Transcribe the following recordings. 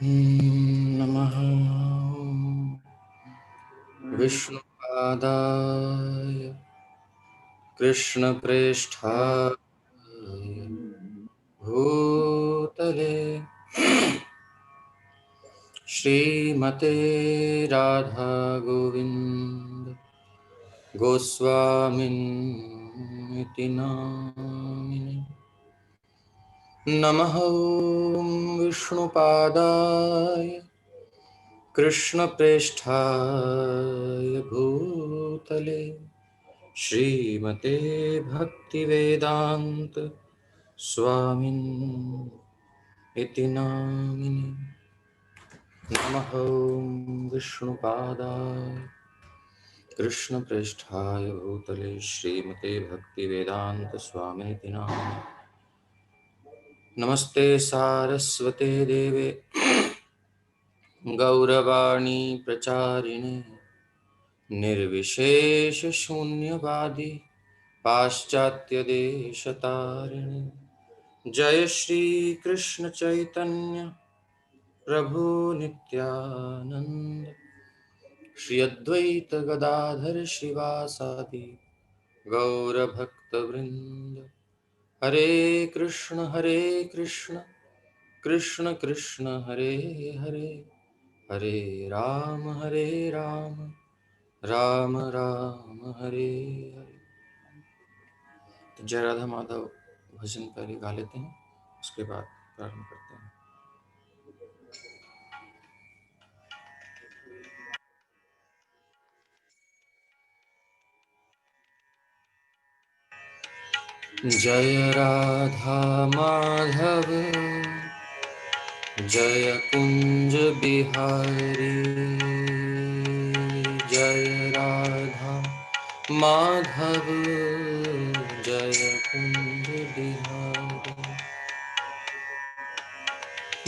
नमः विष्णुपादाय कृष्णप्रेष्ठाय भूतले श्रीमते राधा गोविन्द गोस्वामिन्ति नामिने। नमः विष्णुपादाय कृष्णप्रेष्ठाय भूतले श्रीमते भक्तिवेदान्त स्वामिन् इति नामिने। नमः विष्णुपादाय कृष्णप्रेष्ठाय भूतले श्रीमते भक्तिवेदान्त स्वामिनिति नामिने। नमस्ते सारस्वते देवे गौरवाणी प्रचारिणे निर्विशेषशून्यवादी पाश्चात्यदेशतारिणे। जय श्री कृष्ण चैतन्य प्रभु नित्यानंद श्री अद्वैत गदाधर श्रीवासादि गौर भक्त वृंद। हरे कृष्ण कृष्ण कृष्ण हरे हरे, हरे राम राम राम हरे हरे। तो जय राधा माधव भजन पहले गा लेते हैं, उसके बाद प्रारंभ करते हैं। जय राधा माधव जय कुंज बिहारी, जय राधा माधव जय कुंज बिहारी।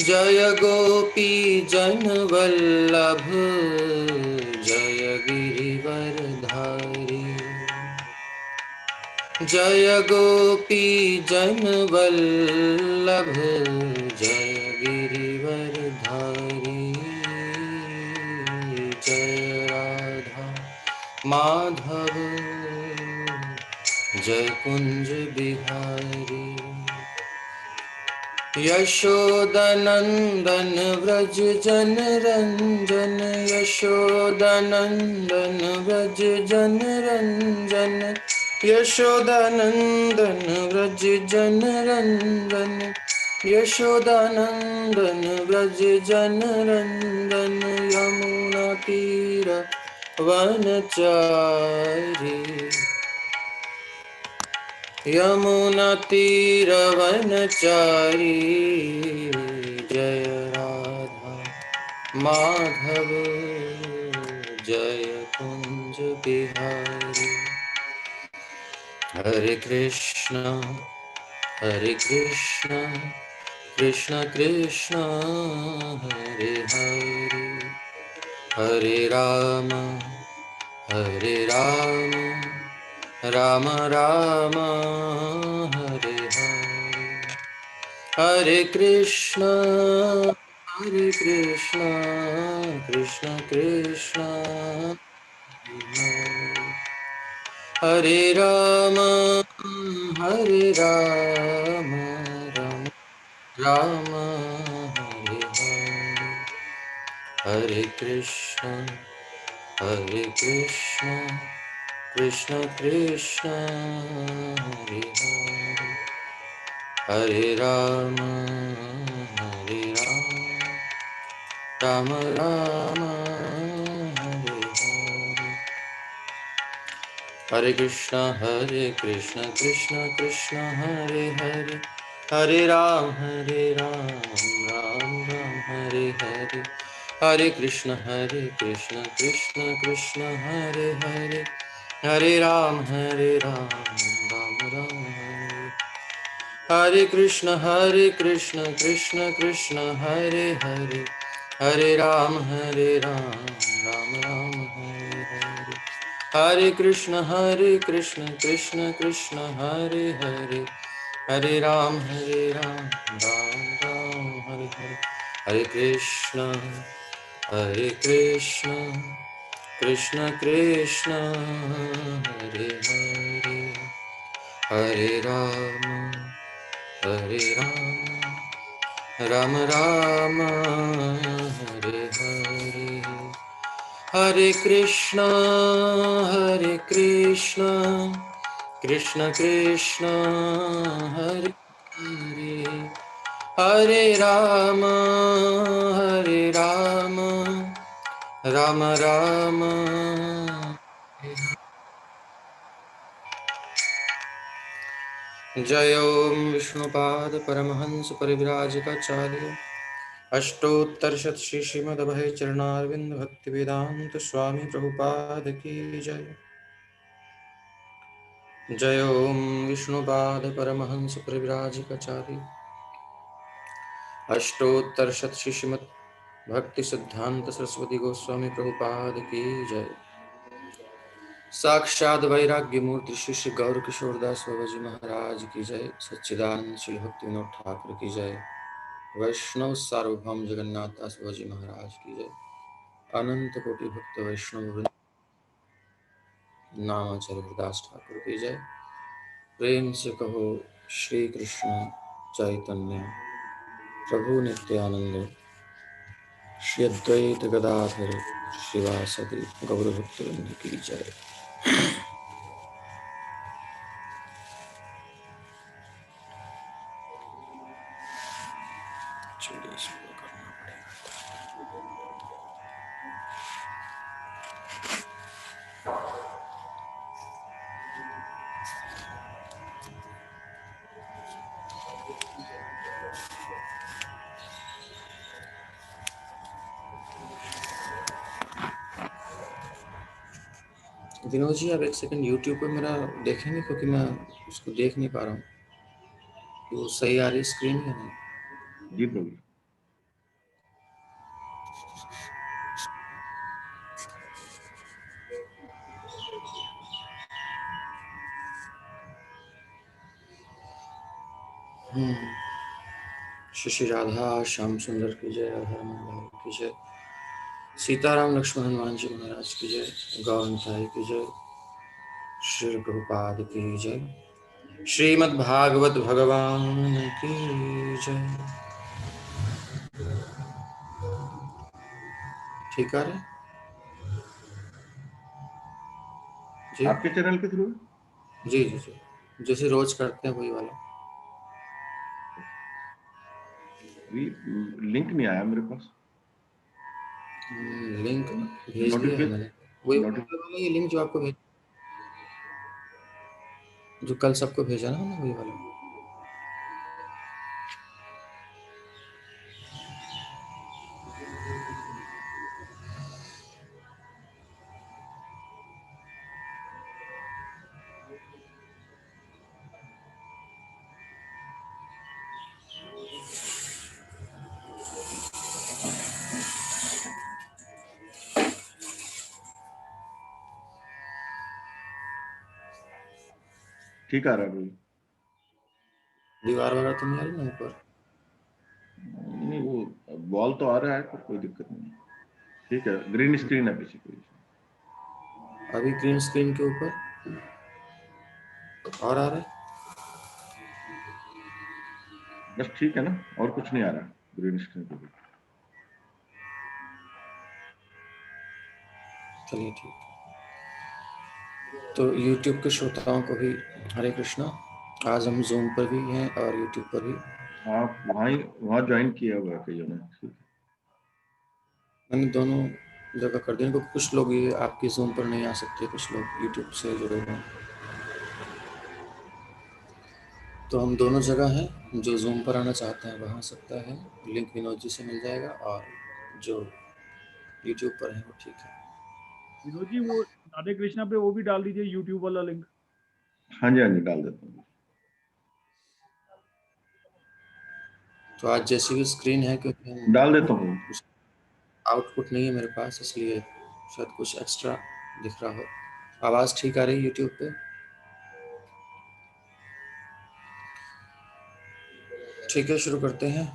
जय गोपी जन वल्लभ जय गिरिवरधारी, जय गोपी जन वल्लभ जय गिरिवरधारी। जय राधा माधव जय कुंज बिहारी। यशोदनंदन व्रज जन रंजन, यशोदनंदन व्रज जन रंजन, यशोदानंदन व्रज जन रंजन, यशोदानंदन व्रज जन रंजन। यमुना तीर वनचारी, यमुना तीर वनचारी। जय राधा माधव जय कुंज बिहारी। हरे कृष्ण कृष्ण कृष्ण हरे हरे, हरे राम राम राम हरे हरे। हरे कृष्ण कृष्ण कृष्ण हरे राम राम राम हरे हरे। हरे कृष्ण कृष्ण कृष्ण हरे हरे, हरे राम राम राम हरे हरे। हरे कृष्ण कृष्ण कृष्ण हरे हरे, हरे राम राम राम हरे हरे। हरे कृष्ण कृष्ण कृष्ण हरे हरे, हरे राम राम राम हरे। हरे कृष्ण कृष्ण कृष्ण हरे हरे, हरे राम राम राम हरे हरे। हरे कृष्ण कृष्ण कृष्ण हरे हरे, हरे Ram Ram Ram Hare Hare. Hare Krishna, Hare Krishna, Krishna Krishna, Hare Hare, Hare Rama, Hare Rama, Rama Rama, Hare Hare, Hare Krishna, Hare Krishna, Krishna Krishna, Hare Hare, Hare Rama, Hare Rama, Rama Rama. जय ओम विष्णुपाद परमहंस परिव्राजकाचार्य अष्टोत्तरशत श्री श्रीमद्भय चरणारविंद भक्ति वेदांत स्वामी प्रभुपाद की जय। जय ओम विष्णुपाद परमहंस परिव्राजकाचार्य अष्टोत्तरशत श्री श्रीमद् भक्ति सिद्धांत सरस्वती गोस्वामी प्रभुपाद की जय। साक्षात वैराग्य मूर्ति श्री श्री गौर किशोरदास बाबा जी महाराज की जय। सच्चिदानंद श्री भक्ति विनोद ठाकुर की जय। वैष्णव सार्वभौम जगन्नाथ दास बाबा जी महाराज की जय। अनंत कोटि भक्त वैष्णव नामाचार्य हरिदास ठाकुर की जय। प्रेम से कहो श्री कृष्ण चैतन्य प्रभु नित्यानंद श्री अद्वैत गदाधर शिवासदि गौर भक्तवृंद की जय। चलिए शुरू करना पड़ेगा। विनोद जी आप एक सेकंड यूट्यूब पे मेरा देखेंगे क्योंकि मैं उसको देख नहीं पा रहा हूँ कि वो सही आ रही स्क्रीन या नहीं। जी प्रभु। श्री श्री राधा श्याम सुंदर की जय। हर मंगल की जय। सीताराम लक्ष्मण हनुमान जी महाराज की जय। गौर साई की जय। श्री प्रभुपाद की जय। श्रीमद् भागवत भगवान की जय। ठीक है जी आपके चैनल के थ्रू? जी जी जी जैसे रोज करते हैं वही वाला। लिंक नहीं आया मेरे पास। लिंक भेज दिया है मैंने। वही वाला ये लिंक जो आपको भेज, जो कल सबको भेजा ना वही वाला। ठीक आ रहा है भाई। दीवार वाला तो नहीं आ रही ना ऊपर? नहीं, वो बॉल तो आ रहा है पर कोई दिक्कत नहीं। ठीक है, ग्रीन स्क्रीन है पीछे कोई। अभी ग्रीन स्क्रीन के ऊपर और आ रहा है। बस ठीक है ना, और कुछ नहीं आ रहा ग्रीन स्क्रीन पे। चलिए ठीक। तो YouTube के श्रोताओं को भी हरे कृष्णा। आज हम Zoom पर भी हैं और YouTube पर भी। आप वहाँ ज्वाइन किया हुआ है कईयों ने। ठीक है, मैंने दोनों जगह कर दिया क्योंकि कुछ लोग ये आपकी Zoom पर नहीं आ सकते, कुछ लोग YouTube से जुड़े हुए हैं। तो हम दोनों जगह हैं। जो Zoom पर आना चाहते हैं वहाँ आ सकता है, लिंक विनोद जी से मिल जाएगा। और जो YouTube पर है वो ठीक है। विनोद जी वो राधे कृष्णा पे वो भी डाल दीजिए यूट्यूब वाला लिंक। हाँ जी डाल देता हूँ। तो आज जैसी भी स्क्रीन है क्योंकि हम डाल देता हूँ। आउटपुट नहीं है मेरे पास, इसलिए शायद कुछ एक्स्ट्रा दिख रहा हो। आवाज़ ठीक आ रही है यूट्यूब पे? ठीक है, शुरू करते हैं।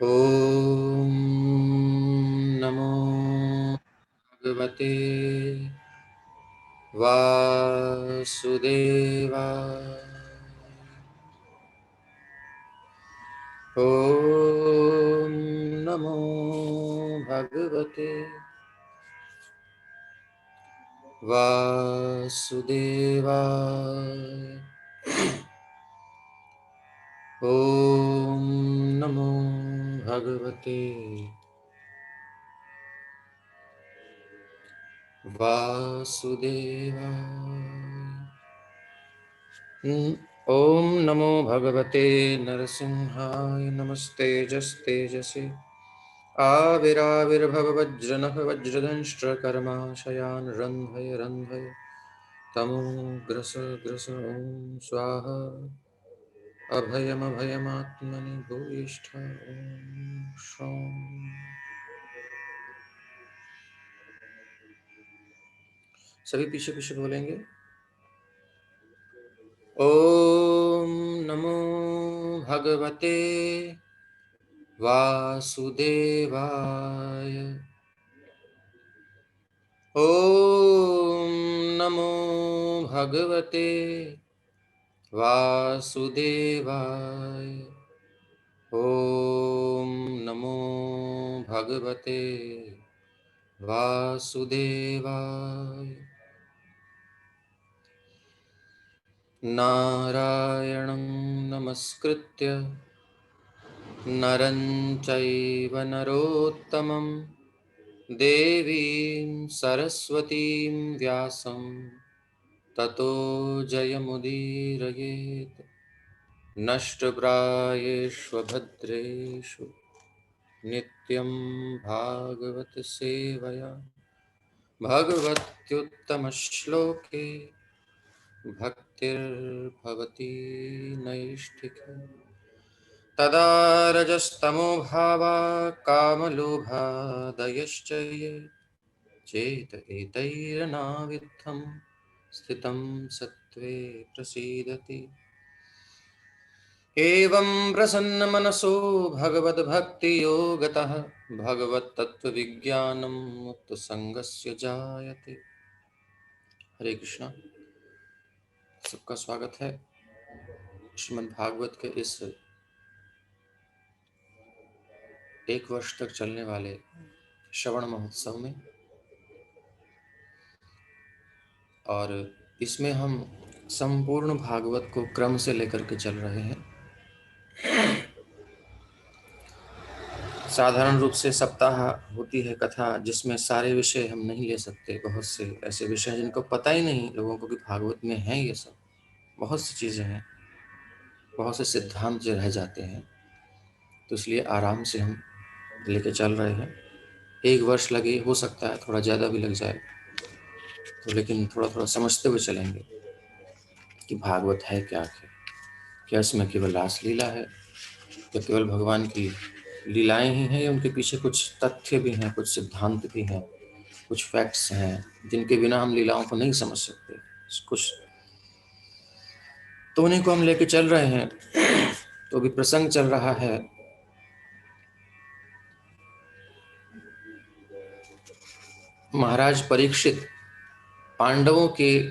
ॐ नमो भगवते वासुदेवाय। ॐ नमो भगवते वासुदेवाय। ॐ नमो भगवते वासुदेवाय। ॐ नमो भगवते नरसिंहाय। नमस्ते जस्तेजसे आविराविर्भववज्रनः वज्रदंष्ट्रकर्माशयान् रन्ध्रय रन्ध्रय तमो ग्रस ग्रस। ॐ स्वाहा अभयमभयमात्मनि भूयिष्ठ। ॐ शां। सभी पीछे पीछे बोलेंगे। ॐ नमो भगवते वासुदेवाय। ॐ नमो भगवते वासुदेवाय। ॐ नमो भगवते वासुदेवाय। नारायणं नमस्कृत्य नरं चैव नरोत्तमं देवीं सरस्वतीं व्यासं ततो जयमुदीरयेत्। नष्टप्रायेष्वभद्रेषु नित्यं भागवत सेवया भगवत्युत्तमश्लोके भक्तिर्भवती नैष्ठिकी। तदा रजस्तमो भावा कामलोभादयश्च ये चेत एतैर्नाविद्धं स्थितं सत्त्वे प्रसीदति। एवं प्रसन्नमनसो भगवद्भक्तियोगतः भगवत्तत्त्वविज्ञानं मुक्तसङ्गस्य जायते। हरे कृष्णा। सबका स्वागत है श्रीमद् भागवत के इस 1 वर्ष तक चलने वाले श्रवण महोत्सव में। और इसमें हम संपूर्ण भागवत को क्रम से लेकर के चल रहे हैं। साधारण रूप से सप्ताह होती है कथा, जिसमें सारे विषय हम नहीं ले सकते। बहुत से ऐसे विषय जिनको पता ही नहीं लोगों को कि भागवत में है ये सब। बहुत सी चीज़ें हैं, बहुत से सिद्धांत जो रह जाते हैं, तो इसलिए आराम से हम लेके चल रहे हैं। 1 वर्ष लगे, हो सकता है थोड़ा ज़्यादा भी लग जाए, तो लेकिन थोड़ा थोड़ा समझते हुए चलेंगे कि भागवत है क्या आखिर। क्या इसमें केवल रासलीला है, या केवल भगवान की लीलाएं ही हैं, या उनके पीछे कुछ तथ्य भी हैं, कुछ सिद्धांत भी हैं, कुछ फैक्ट्स हैं जिनके बिना हम लीलाओं को नहीं समझ सकते कुछ। तो उन्हीं को हम लेके चल रहे हैं। तो अभी प्रसंग चल रहा है महाराज परीक्षित पांडवों के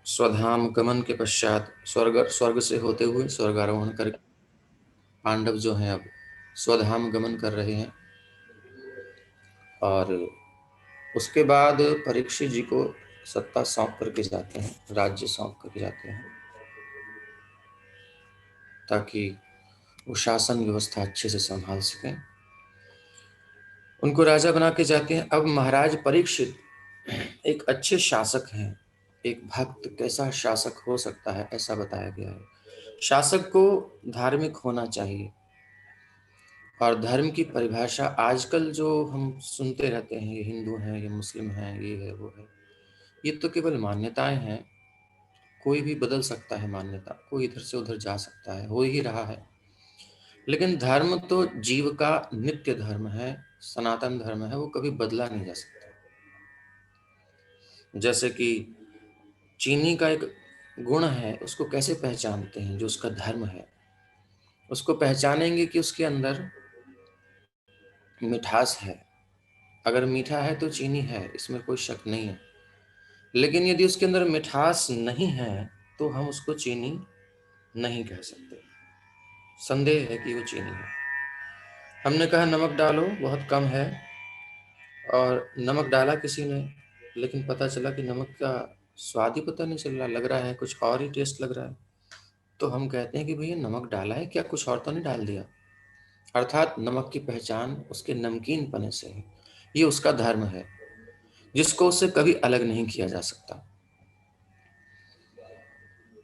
स्वधाम गमन के पश्चात स्वर्ग से होते हुए स्वर्गारोहण कर पांडव जो हैं अब स्वधाम गमन कर रहे हैं। और उसके बाद परीक्षित जी को सत्ता सौंप करके जाते हैं, राज्य सौंप करके जाते हैं, ताकि वो शासन व्यवस्था अच्छे से संभाल सकें। उनको राजा बना के जाते हैं। अब महाराज परीक्षित एक अच्छे शासक हैं। एक भक्त कैसा शासक हो सकता है, ऐसा बताया गया है। शासक को धार्मिक होना चाहिए। और धर्म की परिभाषा आजकल जो हम सुनते रहते हैं, ये हिंदू हैं, ये मुस्लिम हैं, ये है वो है, ये तो केवल मान्यताएं हैं। कोई भी बदल सकता है मान्यता, कोई इधर से उधर जा सकता है, हो ही रहा है। लेकिन धर्म तो जीव का नित्य धर्म है, सनातन धर्म है, वो कभी बदला नहीं जा सकता। जैसे कि चीनी का एक गुण है, उसको कैसे पहचानते हैं? जो उसका धर्म है, उसको पहचानेंगे कि उसके अंदर मिठास है। अगर मीठा है तो चीनी है, इसमें कोई शक नहीं है। लेकिन यदि उसके अंदर मिठास नहीं है तो हम उसको चीनी नहीं कह सकते। संदेह है कि वो चीनी है। हमने कहा नमक डालो, बहुत कम है, और नमक डाला किसी ने, लेकिन पता चला कि नमक का स्वाद ही पता नहीं चल रहा, लग रहा है कुछ और ही टेस्ट लग रहा है। तो हम कहते हैं कि भैया नमक डाला है क्या, कुछ और तो नहीं डाल दिया। अर्थात नमक की पहचान उसके नमकीन पने से है। ये उसका धर्म है जिसको उससे कभी अलग नहीं किया जा सकता।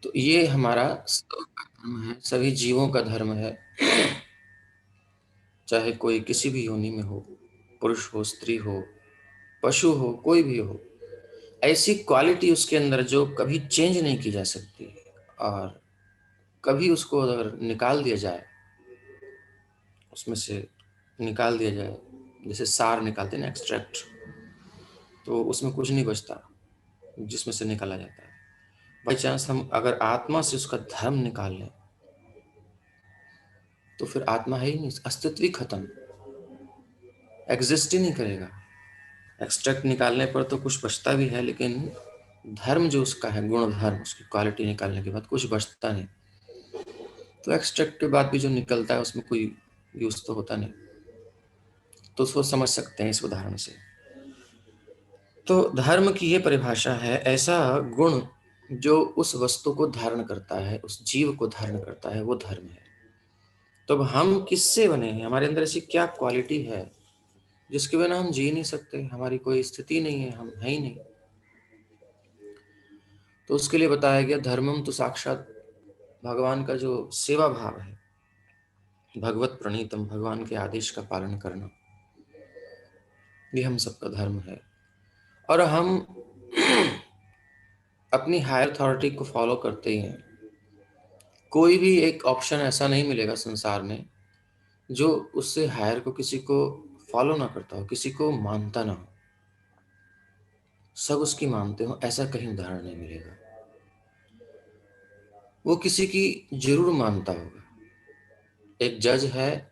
तो ये हमारा सबका धर्म है, सभी जीवों का धर्म है, चाहे कोई किसी भी योनि में हो, पुरुष हो, स्त्री हो, पशु हो, कोई भी हो। ऐसी क्वालिटी उसके अंदर जो कभी चेंज नहीं की जा सकती, और कभी उसको अगर निकाल दिया जाए, उसमें से निकाल दिया जाए, जैसे सार निकालते हैं ना, एक्सट्रैक्ट, तो उसमें कुछ नहीं बचता जिसमें से निकाला जाता है। बाई चांस हम अगर आत्मा से उसका धर्म निकाल लें तो फिर आत्मा है ही नहीं, अस्तित्व ही खत्म, एग्जिस्ट ही नहीं करेगा। एक्सट्रैक्ट निकालने पर तो कुछ बचता भी है, लेकिन धर्म जो उसका है, गुण धर्म, उसकी क्वालिटी निकालने के बाद कुछ बचता नहीं। तो एक्सट्रैक्ट के बाद भी जो निकलता है उसमें कोई यूज तो होता नहीं। तो उसको समझ सकते हैं इस उदाहरण से। तो धर्म की ये परिभाषा है, ऐसा गुण जो उस वस्तु को धारण करता है, उस जीव को धारण करता है, वो धर्म है। तो अब हम किससे बने हैं, हमारे अंदर ऐसी क्या क्वालिटी है जिसके बिना हम जी नहीं सकते, हमारी कोई स्थिति नहीं है, हम है ही नहीं। तो उसके लिए बताया गया धर्मम तो साक्षात भगवान का जो सेवा भाव है, भगवत प्रणीतम, भगवान के आदेश का पालन करना, ये हम सबका धर्म है। और हम अपनी हायर अथॉरिटी को फॉलो करते ही हैं। कोई भी एक ऑप्शन ऐसा नहीं मिलेगा संसार में जो उससे हायर को, किसी को फॉलो ना करता हो, किसी को मानता ना हो, सब उसकी मानते हो, ऐसा कहीं उदाहरण नहीं मिलेगा। वो किसी की जरूर मानता होगा। एक जज है,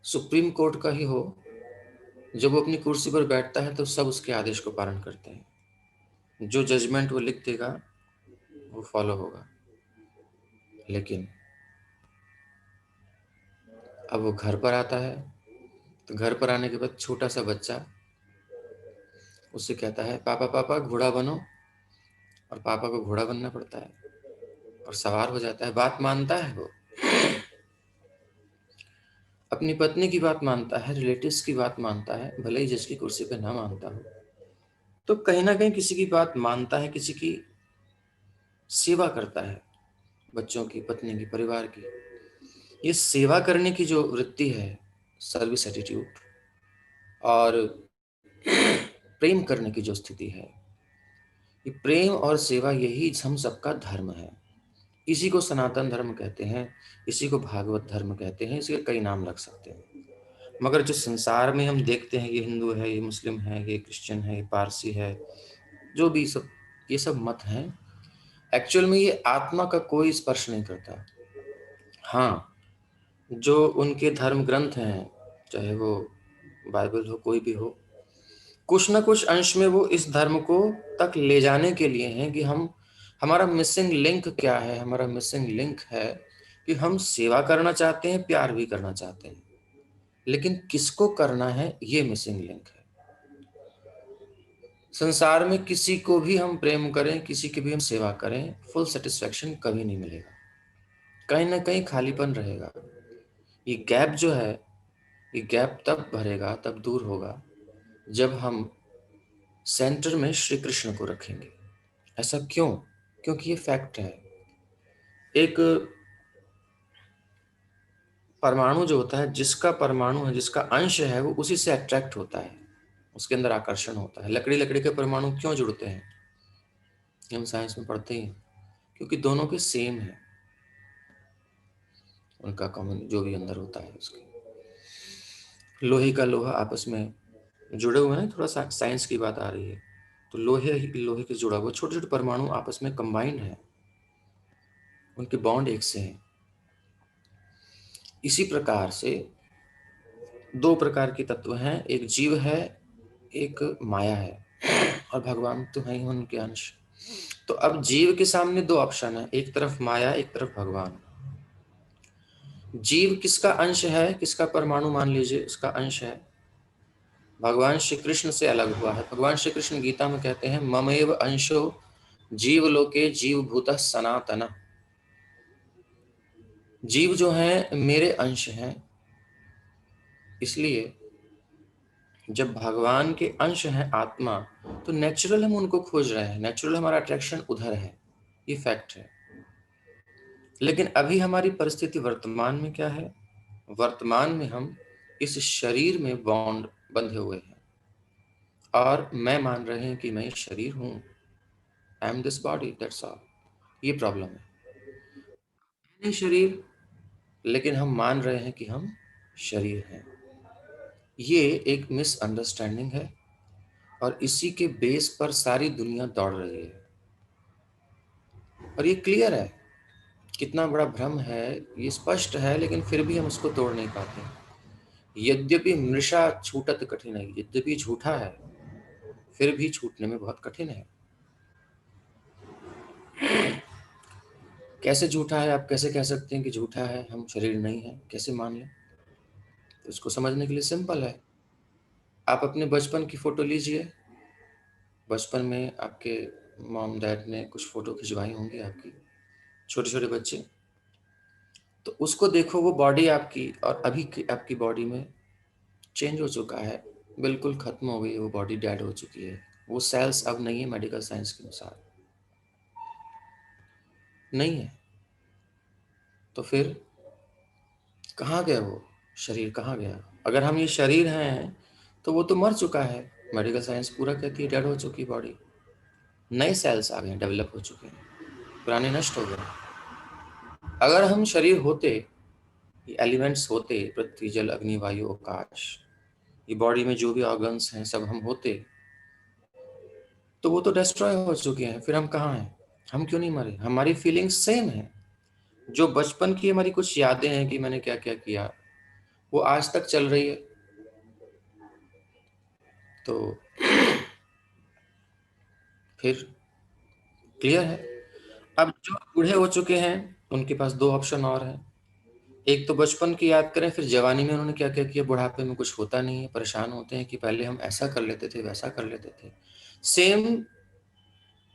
सुप्रीम कोर्ट का ही हो, जब वो अपनी कुर्सी पर बैठता है तो सब उसके आदेश को पालन करते हैं। जो जजमेंट वो लिख देगा वो फॉलो होगा। लेकिन अब वो घर पर आता है, तो घर पर आने के बाद छोटा सा बच्चा उससे कहता है पापा पापा घोड़ा बनो, और पापा को घोड़ा बनना पड़ता है और सवार हो जाता है। बात मानता है वो, अपनी पत्नी की बात मानता है, रिलेटिव्स की बात मानता है, भले ही जज की कुर्सी पे ना मानता हो। तो कहीं ना कहीं किसी की बात मानता है, किसी की सेवा करता है, बच्चों की, पत्नी की, परिवार की। ये सेवा करने की जो वृत्ति है, सर्विस एटीट्यूड, और प्रेम करने की जो स्थिति है, ये प्रेम और सेवा, यही हम सबका धर्म है। इसी को सनातन धर्म कहते हैं, इसी को भागवत धर्म कहते हैं, इसके कई नाम लग सकते हैं। मगर जो संसार में हम देखते हैं, ये हिंदू है, ये मुस्लिम है, ये क्रिश्चियन है, ये पारसी है, जो भी सब, ये सब मत हैं, एक्चुअल में ये आत्मा का कोई स्पर्श नहीं करता। हाँ, जो उनके धर्म ग्रंथ हैं, चाहे वो बाइबल हो, कोई भी हो, कुछ ना कुछ अंश में वो इस धर्म को तक ले जाने के लिए हैं कि हम, हमारा मिसिंग लिंक क्या है, हमारा मिसिंग लिंक है कि हम सेवा करना चाहते हैं, प्यार भी करना चाहते हैं, लेकिन किसको करना है, ये मिसिंग लिंक है। संसार में किसी को भी हम प्रेम करें, किसी की भी हम सेवा करें, फुल सेटिस्फेक्शन कभी नहीं मिलेगा, कहीं ना कहीं खालीपन रहेगा। ये गैप जो है, ये गैप तब भरेगा, तब दूर होगा जब हम सेंटर में श्री कृष्ण को रखेंगे। ऐसा क्यों? क्योंकि ये फैक्ट है। एक परमाणु जो होता है, जिसका परमाणु है, जिसका अंश है, वो उसी से अट्रैक्ट होता है, उसके अंदर आकर्षण होता है। लकड़ी लकड़ी के परमाणु क्यों जुड़ते हैं, हम साइंस में पढ़ते ही हैं, क्योंकि दोनों के सेम है, उनका कॉमन जो भी अंदर होता है उसके। लोहे का लोहा आपस में जुड़े हुए हैं, थोड़ा सा साइंस की बात आ रही है, तो लोहे के जुड़ा हुआ छोटे छोटे परमाणु आपस में कंबाइंड है, उनके बॉन्ड एक से हैं। इसी प्रकार से दो प्रकार के तत्व हैं, एक जीव है, एक माया है, और भगवान तो है ही उनके अंश। तो अब जीव के सामने दो ऑप्शन है, एक तरफ माया, एक तरफ भगवान। जीव किसका अंश है, किसका परमाणु मान लीजिए उसका अंश है, भगवान श्री कृष्ण से अलग हुआ है। भगवान श्री कृष्ण गीता में कहते हैं ममेव अंशो जीव लोके जीव भूतः सनातन। जीव जो है मेरे अंश हैं, इसलिए जब भगवान के अंश हैं आत्मा, तो नेचुरल हम उनको खोज रहे हैं, नेचुरल हमारा अट्रैक्शन उधर है, ये फैक्ट है। लेकिन अभी हमारी परिस्थिति वर्तमान में क्या है, वर्तमान में हम इस शरीर में बॉन्ड बंधे हुए हैं और मैं मान रहे हैं कि मैं ये शरीर हूं, I am this body, that's all. ये प्रॉब्लम है, नहीं शरीर, लेकिन हम मान रहे हैं कि हम शरीर हैं। ये एक मिसअंडरस्टैंडिंग है और इसी के बेस पर सारी दुनिया दौड़ रही है। और ये क्लियर है, कितना बड़ा भ्रम है, ये स्पष्ट है, लेकिन फिर भी हम उसको तोड़ नहीं पाते। यद्यपि मृषा छूटत कठिन है, यद्यपि झूठा है फिर भी छूटने में बहुत कठिन है। कैसे झूठा है, आप कैसे कह सकते हैं कि झूठा है, हम शरीर नहीं है, कैसे मान लें? तो इसको समझने के लिए सिंपल है, आप अपने बचपन की फोटो लीजिए, बचपन में आपके मॉम डैड ने कुछ फोटो खिंचवाई होंगी आपकी, छोटे छोटे बच्चे, तो उसको देखो, वो बॉडी आपकी और अभी की आपकी बॉडी में चेंज हो चुका है, बिल्कुल खत्म हो गई है, वो बॉडी डेड हो चुकी है, वो सेल्स अब नहीं है, मेडिकल साइंस के अनुसार नहीं है। तो फिर कहाँ गया वो शरीर, कहाँ गया? अगर हम ये शरीर हैं तो वो तो मर चुका है, मेडिकल साइंस पूरा कहती है डेड हो चुकी बॉडी, नए सेल्स आ गए, डेवलप हो चुके हैं, पुराने नष्ट हो गए। अगर हम शरीर होते, ये एलिमेंट्स होते, पृथ्वी जल अग्नि वायु आकाश, ये बॉडी में जो भी ऑर्गन्स हैं सब हम होते, तो वो तो डिस्ट्रॉय हो चुके हैं, फिर हम कहाँ हैं? हम क्यों नहीं मरे? हमारी फीलिंग्स सेम है, जो बचपन की हमारी कुछ यादें हैं कि मैंने क्या क्या किया, वो आज तक चल रही है। तो फिर क्लियर है। अब जो बूढ़े हो चुके हैं उनके पास दो ऑप्शन और हैं, एक तो बचपन की याद करें, फिर जवानी में उन्होंने क्या क्या किया, बुढ़ापे में कुछ होता नहीं है, परेशान होते हैं कि पहले हम ऐसा कर लेते थे, वैसा कर लेते थे। सेम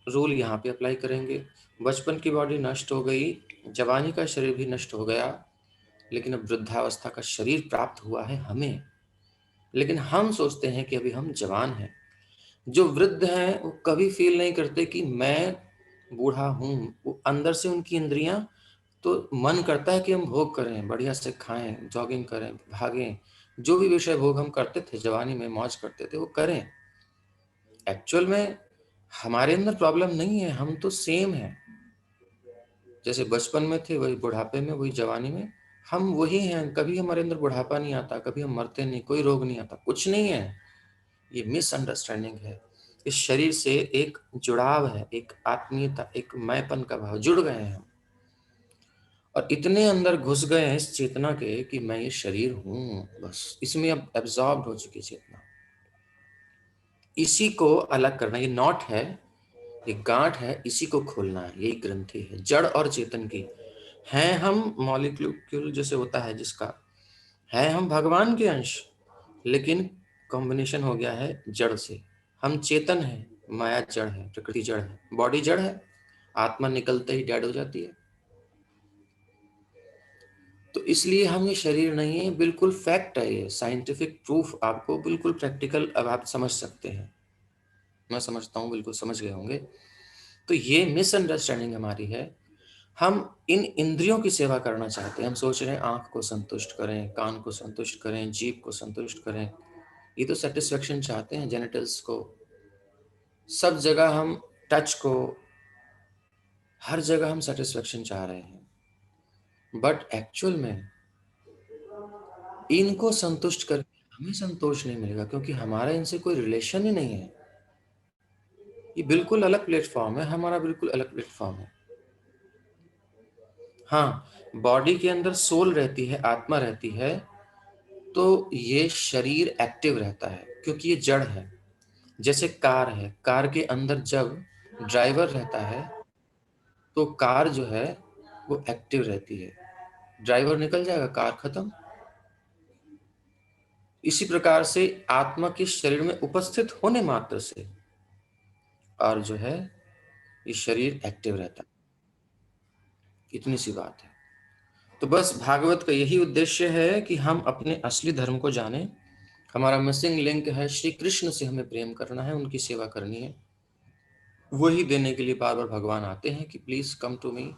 रूल यहाँ पे अप्लाई करेंगे, बचपन की बॉडी नष्ट हो गई, जवानी का शरीर भी नष्ट हो गया, लेकिन अब वृद्धावस्था का शरीर प्राप्त हुआ है हमें, लेकिन हम सोचते हैं कि अभी हम जवान हैं। जो वृद्ध हैं वो कभी फील नहीं करते कि मैं बूढ़ा हूं, वो अंदर से उनकी इंद्रियां, तो मन करता है कि हम भोग करें, बढ़िया से खाएं, जॉगिंग करें, भागें, जो भी विषय भोग हम करते थे जवानी में, मौज करते थे, वो करें। एक्चुअल में हमारे अंदर प्रॉब्लम नहीं है, हम तो सेम हैं, जैसे बचपन में थे वही बुढ़ापे में, वही जवानी में, हम वही हैं। कभी हमारे अंदर बुढ़ापा नहीं आता, कभी हम मरते नहीं, कोई रोग नहीं आता, कुछ नहीं है। ये मिसअंडरस्टैंडिंग है। इस शरीर से एक जुड़ाव है, एक आत्मीयता, एक मैंपन का भाव, जुड़ गए हैं हम, और इतने अंदर घुस गए हैं इस चेतना के कि मैं ये शरीर हूं, बस इसमें अब एब्जॉर्ब हो चुकी चेतना। इसी को अलग करना, ये नॉट है, ये गांठ है, इसी को खोलना है, यही ग्रंथि है जड़ और चेतन की। हैं हम मॉलिक्यूल जैसे होता है जिसका, है हम भगवान के अंश, लेकिन कॉम्बिनेशन हो गया है जड़ से। हम चेतन है, माया जड़ है, प्रकृति जड़ है, बॉडी जड़ है, आत्मा निकलते ही डेड हो जाती है। तो इसलिए हम ये शरीर नहीं है, बिल्कुल फैक्ट है, ये साइंटिफिक प्रूफ आपको बिल्कुल प्रैक्टिकल अब आप समझ सकते हैं, मैं समझता हूँ बिल्कुल समझ गए होंगे। तो ये मिसअंडरस्टैंडिंग हमारी है, हम इन इंद्रियों की सेवा करना चाहते हैं, हम सोच रहे हैं आंख को संतुष्ट करें, कान को संतुष्ट करें, जीभ को संतुष्ट करें, ये तो सेटिस्फेक्शन चाहते हैं, जेनिटल्स को, सब जगह हम टच को, हर जगह हम सेटिस्फेक्शन चाह रहे हैं। बट एक्चुअल में इनको संतुष्ट करके हमें संतोष नहीं मिलेगा, क्योंकि हमारा इनसे कोई रिलेशन ही नहीं है। ये बिल्कुल अलग प्लेटफॉर्म है, हमारा बिल्कुल अलग प्लेटफॉर्म है। हाँ, बॉडी के अंदर सोल रहती है, आत्मा रहती है, तो ये शरीर एक्टिव रहता है क्योंकि ये जड़ है। जैसे कार है, कार के अंदर जब ड्राइवर रहता है तो कार जो है वो एक्टिव रहती है। ड्राइवर निकल जाएगा, कार खत्म। इसी प्रकार से आत्मा के शरीर में उपस्थित होने मात्र से और जो है ये शरीर एक्टिव रहता है। इतनी सी बात है। तो बस भागवत का यही उद्देश्य है कि हम अपने असली धर्म को जानें। हमारा मिसिंग लिंक है श्री कृष्ण से, हमें प्रेम करना है, उनकी सेवा करनी है। वही देने के लिए बार बार भगवान आते हैं कि please come to me,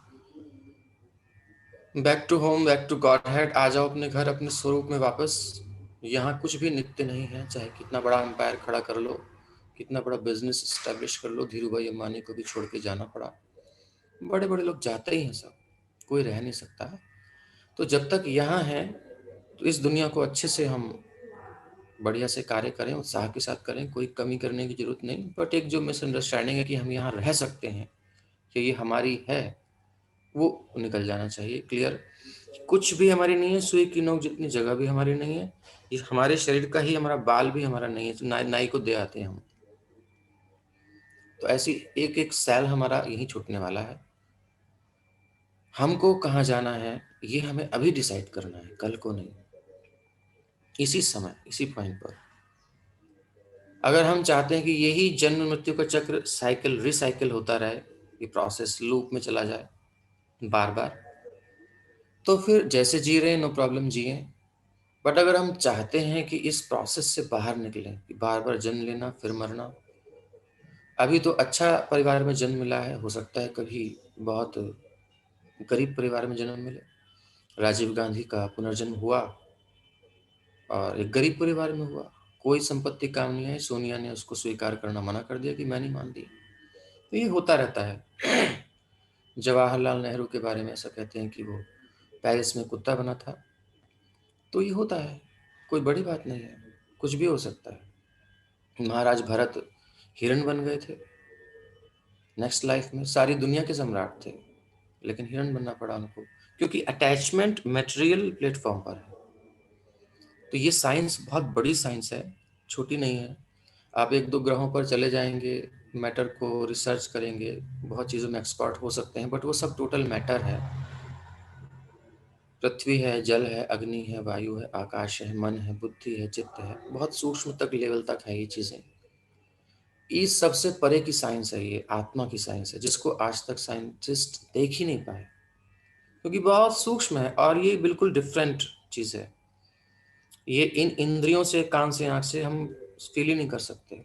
back to home, back to godhead. आ जाओ अपने घर, अपने स्वरूप में वापस। यहाँ कुछ भी नित्य नहीं है। चाहे कितना बड़ा एम्पायर खड़ा कर लो, कितना बड़ा बिजनेस स्टैब्लिश कर लो, धीरू भाई अंबानी को भी छोड़ के जाना पड़ा। बड़े बड़े लोग जाते ही हैं, सब कोई रह नहीं सकता। तो जब तक यहाँ है तो इस दुनिया को अच्छे से हम बढ़िया से कार्य करें, उत्साह के साथ करें, कोई कमी करने की जरूरत नहीं। बट एक जो मिसअंडरस्टैंडिंग है कि हम यहाँ रह सकते हैं, कि ये हमारी है, वो निकल जाना चाहिए। क्लियर, कुछ भी हमारी नहीं है। सुई की नोक जितनी जगह भी हमारी नहीं है। ये हमारे शरीर का ही हमारा बाल भी हमारा नहीं है, तो नाई को दे आते हैं हम। तो ऐसी एक एक सेल हमारा यही छूटने वाला है। हमको कहाँ जाना है ये हमें अभी डिसाइड करना है, कल को नहीं। इसी समय, इसी पॉइंट पर अगर हम चाहते हैं कि यही जन्म मृत्यु का चक्र साइकिल रिसाइकिल होता रहे, ये प्रोसेस लूप में चला जाए बार बार, तो फिर जैसे जी रहे हैं नो प्रॉब्लम जिए। बट अगर हम चाहते हैं कि इस प्रोसेस से बाहर निकलें, कि बार बार जन्म लेना फिर मरना। अभी तो अच्छा परिवार में जन्म मिला है, हो सकता है कभी बहुत गरीब परिवार में जन्म मिले। राजीव गांधी का पुनर्जन्म हुआ और एक गरीब परिवार में हुआ। कोई संपत्ति काम नहीं आई, सोनिया ने उसको स्वीकार करना मना कर दिया कि मैं नहीं मानती। तो ये होता रहता है। जवाहरलाल नेहरू के बारे में ऐसा कहते हैं कि वो पेरिस में कुत्ता बना था। तो ये होता है, कोई बड़ी बात नहीं है, कुछ भी हो सकता है। महाराज भरत हिरण बन गए थे नेक्स्ट लाइफ में, सारी दुनिया के सम्राट थे, लेकिन हिरण बनना पड़ा उनको, क्योंकि अटैचमेंट मटेरियल प्लेटफॉर्म पर है। तो ये साइंस बहुत बड़ी साइंस है, छोटी नहीं है। आप एक दो ग्रहों पर चले जाएंगे, मैटर को रिसर्च करेंगे, बहुत चीज़ों में एक्सपर्ट हो सकते हैं, बट वो सब टोटल मैटर है। पृथ्वी है, जल है, अग्नि है, वायु है, आकाश है, मन है, बुद्धि है, चित्त है, बहुत सूक्ष्म तक लेवल तक है ये चीज़ें। इस सबसे परे की साइंस है ये, आत्मा की साइंस है, जिसको आज तक साइंटिस्ट देख ही नहीं पाए, क्योंकि बहुत सूक्ष्म है और ये बिल्कुल डिफरेंट चीज़ है। ये इन इंद्रियों से, कान से, आँख से हम फील ही नहीं कर सकते।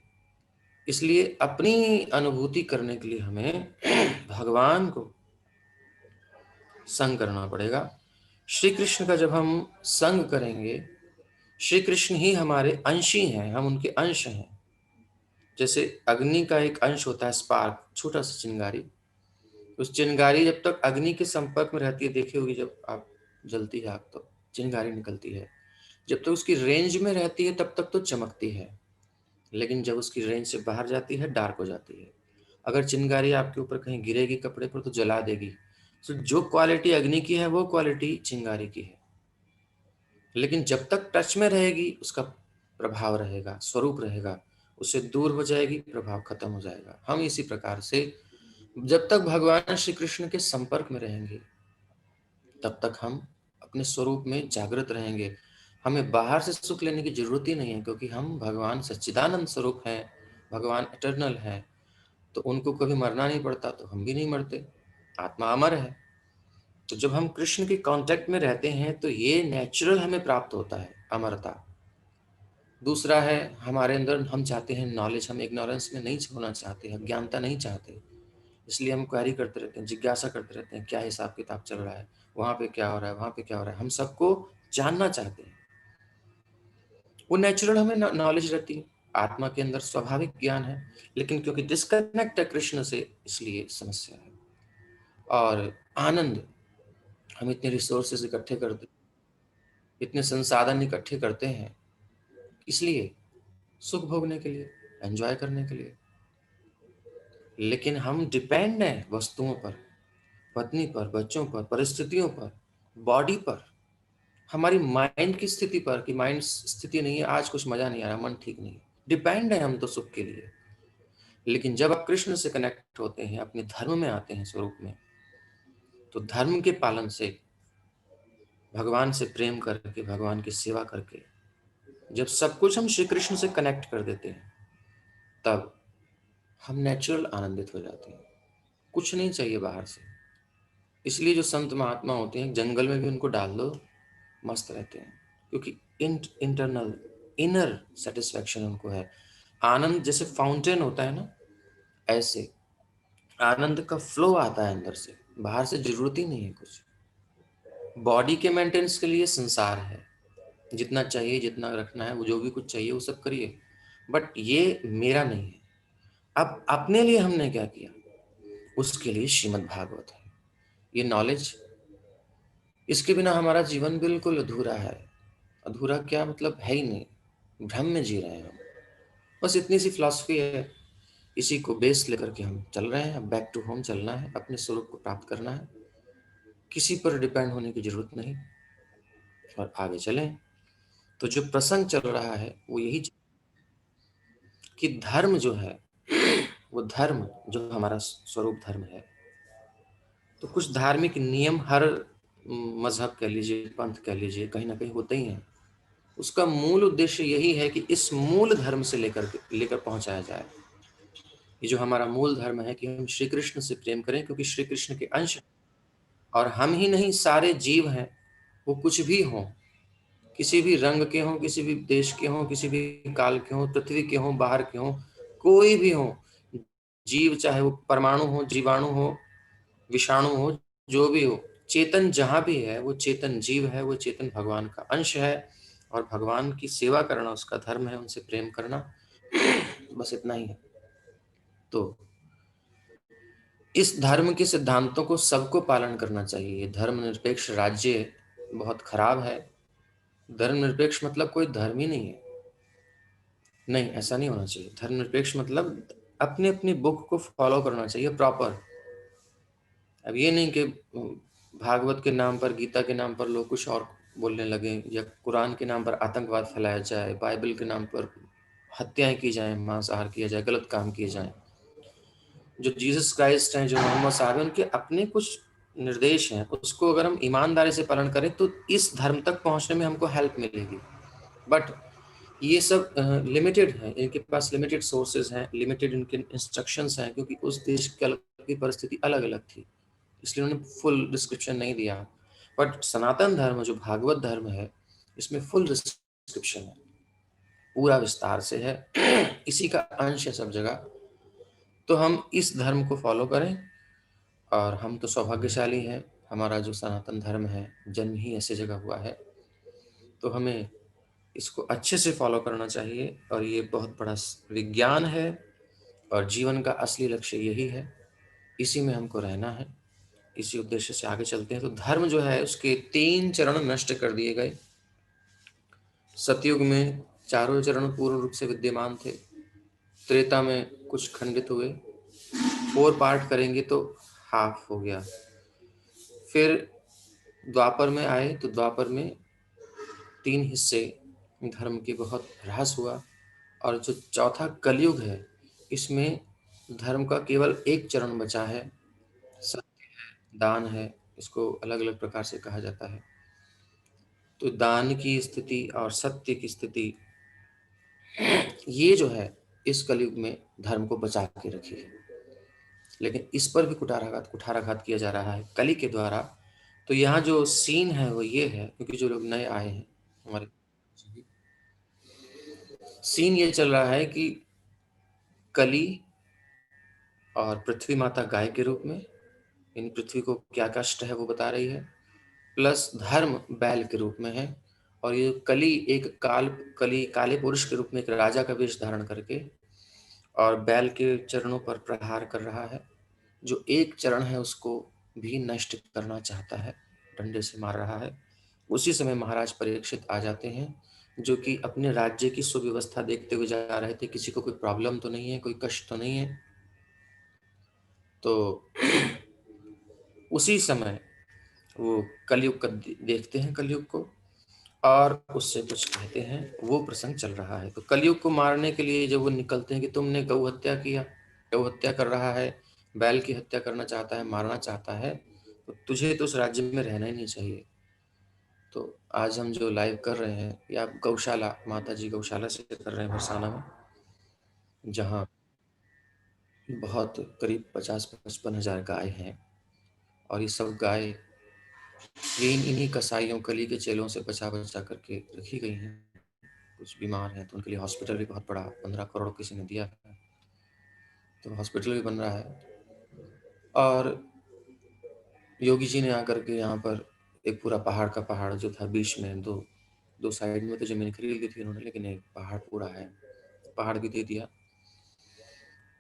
इसलिए अपनी अनुभूति करने के लिए हमें भगवान को संग करना पड़ेगा। श्री कृष्ण का जब हम संग करेंगे, श्री कृष्ण ही हमारे अंशी हैं, हम उनके अंश हैं। जैसे अग्नि का एक अंश होता है स्पार्क, छोटा सा चिंगारी। उस चिंगारी जब तक अग्नि के संपर्क में रहती है, देखी होगी जब आप जलती है आग तो चिंगारी निकलती है, जब तक उसकी रेंज में रहती है तब तक तो चमकती है, लेकिन जब उसकी रेंज से बाहर जाती है डार्क हो जाती है। अगर चिंगारी आपके ऊपर कहीं गिरेगी कपड़े पर तो जला देगी। तो जो क्वालिटी अग्नि की है वो क्वालिटी चिंगारी की है, लेकिन जब तक टच में रहेगी उसका प्रभाव रहेगा, स्वरूप रहेगा। उससे दूर हो जाएगी, प्रभाव खत्म हो जाएगा। हम इसी प्रकार से जब तक भगवान श्री कृष्ण के संपर्क में रहेंगे तब तक हम अपने स्वरूप में जागृत रहेंगे। हमें बाहर से सुख लेने की जरूरत ही नहीं है, क्योंकि हम भगवान सच्चिदानंद स्वरूप हैं, भगवान इटर्नल है। तो उनको कभी मरना नहीं पड़ता, तो हम भी नहीं मरते, आत्मा अमर है। तो जब हम कृष्ण के कांटेक्ट में रहते हैं तो ये नेचुरल हमें प्राप्त होता है, अमरता। दूसरा है हमारे अंदर, हम चाहते हैं नॉलेज, हम इग्नोरेंस में नहीं होना चाहते, अज्ञानता नहीं चाहते, इसलिए हम क्वेरी करते रहते हैं, जिज्ञासा करते रहते हैं, क्या हिसाब किताब चल रहा है, वहाँ पे क्या हो रहा है, वहाँ पे क्या हो रहा है, हम सबको जानना चाहते हैं। वो नेचुरल हमें नॉलेज रहती है, आत्मा के अंदर स्वाभाविक ज्ञान है, लेकिन क्योंकि डिस्कनेक्ट है कृष्ण से, इसलिए समस्या है। और आनंद, हम इतने रिसोर्सेज इकट्ठे करते, इतने संसाधन इकट्ठे करते हैं, इसलिए सुख भोगने के लिए, एंजॉय करने के लिए, लेकिन हम डिपेंड हैं वस्तुओं पर, पत्नी पर, बच्चों पर, परिस्थितियों पर, बॉडी पर। हमारी माइंड की स्थिति पर, कि माइंड स्थिति नहीं है, आज कुछ मजा नहीं आ रहा, मन ठीक नहीं, डिपेंड है हम तो सुख के लिए। लेकिन जब आप कृष्ण से कनेक्ट होते हैं, अपने धर्म में आते हैं स्वरूप में, तो धर्म के पालन से, भगवान से प्रेम करके, भगवान की सेवा करके, जब सब कुछ हम श्री कृष्ण से कनेक्ट कर देते हैं, तब हम नेचुरल आनंदित हो जाते हैं। कुछ नहीं चाहिए बाहर से। इसलिए जो संत महात्मा होते हैं, जंगल में भी उनको डाल दो, मस्त रहते हैं, क्योंकि इंटरनल इनर सेटिस्फैक्शन उनको है। आनंद जैसे फाउंटेन होता है ना, ऐसे आनंद का फ्लो आता है अंदर से, बाहर से जरूरत ही नहीं है कुछ। बॉडी के मेंटेनेंस के लिए संसार है, जितना चाहिए, जितना रखना है, वो जो भी कुछ चाहिए वो सब करिए, बट ये मेरा नहीं है। अब अपने लिए हमने क्या किया, उसके लिए श्रीमद् भागवत है, ये नॉलेज। इसके बिना हमारा जीवन बिल्कुल अधूरा है। अधूरा क्या मतलब, है ही नहीं, भ्रम में जी रहे हैं हम। बस इतनी सी फिलॉसफी है, इसी को बेस लेकर के हम चल रहे हैं। अब बैक टू होम चलना है, अपने स्वरूप को प्राप्त करना है, किसी पर डिपेंड होने की जरूरत नहीं, और आगे चलें। तो जो प्रसंग चल रहा है वो यही कि धर्म जो है, वो धर्म जो हमारा स्वरूप धर्म है, तो कुछ धार्मिक नियम हर मजहब कह लीजिए, पंथ कह लीजिए, कहीं ना कहीं होते ही हैं। उसका मूल उद्देश्य यही है कि इस मूल धर्म से लेकर पहुंचाया जाए। ये जो हमारा मूल धर्म है कि हम श्री कृष्ण से प्रेम करें, क्योंकि श्री कृष्ण के अंश, और हम ही नहीं, सारे जीव हैं, वो कुछ भी हों, किसी भी रंग के हों, किसी भी देश के हों, किसी भी काल के हों, पृथ्वी के हों, बाहर के हों, कोई भी हो जीव, चाहे वो परमाणु हो, जीवाणु हो, विषाणु हो, जो भी हो, चेतन जहां भी है, वो चेतन जीव है, वो चेतन भगवान का अंश है, और भगवान की सेवा करना उसका धर्म है, उनसे प्रेम करना, बस इतना ही है। तो इस धर्म के सिद्धांतों को सबको पालन करना चाहिए। धर्मनिरपेक्ष राज्य बहुत खराब है। धर्मनिरपेक्ष मतलब कोई धर्म ही नहीं है, नहीं, ऐसा नहीं होना चाहिए। धर्मनिरपेक्ष मतलब अपने अपनी बुक को फॉलो करना चाहिए प्रॉपर। अब ये नहीं कि भागवत के नाम पर, गीता के नाम पर लोग कुछ और बोलने लगे, या कुरान के नाम पर आतंकवाद फैलाया जाए, बाइबल के नाम पर हत्याएं की जाएं, मांसाहार किया जाए, गलत काम किए जाएं। जो जीसस क्राइस्ट हैं, जो मोहम्मद साहब हैं, उनके अपने कुछ निर्देश हैं, उसको अगर हम ईमानदारी से पालन करें तो इस धर्म तक पहुंचने में हमको हेल्प मिलेगी। बट ये सब लिमिटेड है, इनके पास लिमिटेड सोर्सेज हैं, लिमिटेड इनके इंस्ट्रक्शंस हैं, क्योंकि उस देश की परिस्थिति अलग अलग थी, इसलिए उन्होंने फुल डिस्क्रिप्शन नहीं दिया। बट सनातन धर्म जो भागवत धर्म है, इसमें फुल डिस्क्रिप्शन है, पूरा विस्तार से है, इसी का अंश है सब जगह। तो हम इस धर्म को फॉलो करें, और हम तो सौभाग्यशाली हैं, हमारा जो सनातन धर्म है, जन्म ही ऐसी जगह हुआ है, तो हमें इसको अच्छे से फॉलो करना चाहिए। और ये बहुत बड़ा विज्ञान है, और जीवन का असली लक्ष्य यही है, इसी में हमको रहना है, इसी उद्देश्य से आगे चलते हैं। तो धर्म जो है, उसके 3 चरण नष्ट कर दिए गए। सतयुग में चारों चरण पूर्ण रूप से विद्यमान थे, त्रेता में कुछ खंडित हुए, 4 पार्ट करेंगे तो हाफ हो गया। फिर द्वापर में आए तो द्वापर में 3 हिस्से धर्म के बहुत ह्रास हुआ, और जो चौथा कलयुग है, इसमें धर्म का केवल एक चरण बचा है, सत्य है, दान है, इसको अलग अलग प्रकार से कहा जाता है। तो दान की स्थिति और सत्य की स्थिति, ये जो है इस कलयुग में धर्म को बचा के रखी है। लेकिन इस पर भी कुठाराघात किया जा रहा है कली के द्वारा। तो यहाँ जो सीन है वो ये है, क्योंकि जो लोग नए आए हैं हमारे, सीन ये चल रहा है कि कली और पृथ्वी माता गाय के रूप में, इन पृथ्वी को क्या कष्ट है वो बता रही है, प्लस धर्म बैल के रूप में है, और ये कली एक कली काले पुरुष के रूप में एक राजा का वेश धारण करके और बैल के चरणों पर प्रहार कर रहा है। जो एक चरण है उसको भी नष्ट करना चाहता है, डंडे से मार रहा है। उसी समय महाराज परीक्षित आ जाते हैं, जो कि अपने राज्य की सुव्यवस्था देखते हुए जा रहे थे, किसी को कोई प्रॉब्लम तो नहीं है, कोई कष्ट तो नहीं है। तो उसी समय वो कलयुग का देखते हैं, कलयुग को, और उससे कुछ कहते हैं। वो प्रसंग चल रहा है। तो कलयुग को मारने के लिए जब वो निकलते हैं कि तुमने गौ हत्या किया, गौ हत्या कर रहा है, बैल की हत्या करना चाहता है, मारना चाहता है, तो तुझे तो उस राज्य में रहना ही नहीं चाहिए। तो आज हम जो लाइव कर रहे हैं या गौशाला, माता जी गौशाला से कर रहे हैं बरसाना में, जहाँ बहुत करीब 50-55 हजार गाय हैं। और ये सब गाय ये इन्हीं कसाईयों, कली के चेलों से बचा बचा करके रखी गई हैं। कुछ बीमार हैं तो उनके लिए हॉस्पिटल भी बहुत बड़ा 15 करोड़ किसी ने दिया है, तो हॉस्पिटल भी बन रहा है। और योगी जी ने आकर के यहाँ पर एक पूरा पहाड़ का पहाड़ जो था बीच में, दो साइड में तो जमीन खरीद ली थी उन्होंने, लेकिन एक पहाड़ पूरा है, पहाड़ भी दे दिया।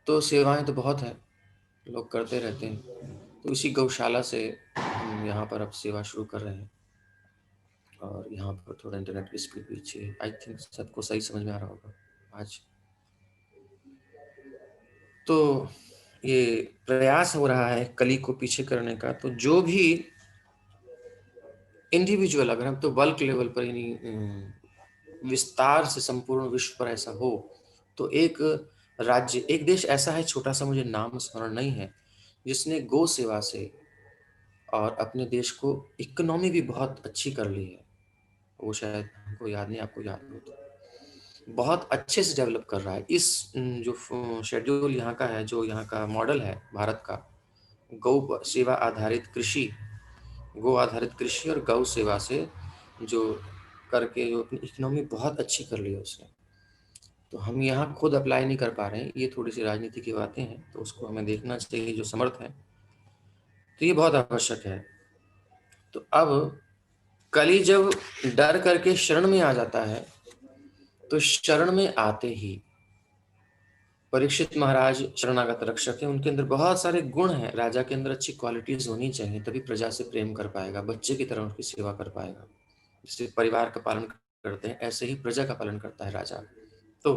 तो सेवाएं तो बहुत है, लोग करते रहते हैं। तो इसी गौशाला से हम यहाँ पर अब सेवा शुरू कर रहे हैं। और यहाँ पर थोड़ा इंटरनेट की स्पीड पीछे, आई थिंक सबको सही समझ में आ रहा होगा आज। तो ये प्रयास हो रहा है कली को पीछे करने का। तो जो भी इंडिविजुअल, अगर हम तो बल्क लेवल पर यानी विस्तार से संपूर्ण विश्व पर ऐसा हो, तो एक राज्य, एक देश ऐसा है छोटा सा, मुझे नाम स्मरण नहीं है, जिसने गौ सेवा से और अपने देश को इकोनॉमी भी बहुत अच्छी कर ली है। वो शायद हमको याद नहीं, आपको याद हो तो बहुत अच्छे से डेवलप कर रहा है। इस जो शेड्यूल यहाँ का है, जो यहाँ का मॉडल है भारत का, गौ सेवा आधारित कृषि, गौ आधारित कृषि और गौ सेवा से जो करके जो अपनी इकोनॉमी बहुत अच्छी कर ली है उसने। तो हम यहाँ खुद अप्लाई नहीं कर पा रहे हैं, ये थोड़ी सी राजनीति की बातें हैं, तो उसको हमें देखना चाहिए जो समर्थ है। तो ये बहुत आवश्यक है। तो अब कली जब डर करके शरण में आ जाता है, तो शरण में आते ही परीक्षित महाराज शरणागत रक्षक है, उनके अंदर बहुत सारे गुण हैं। राजा के अंदर अच्छी क्वालिटीज होनी चाहिए, तभी प्रजा से प्रेम कर पाएगा, बच्चे की तरह उनकी सेवा कर पाएगा। जैसे परिवार का पालन करते हैं, ऐसे ही प्रजा का पालन करता है राजा। तो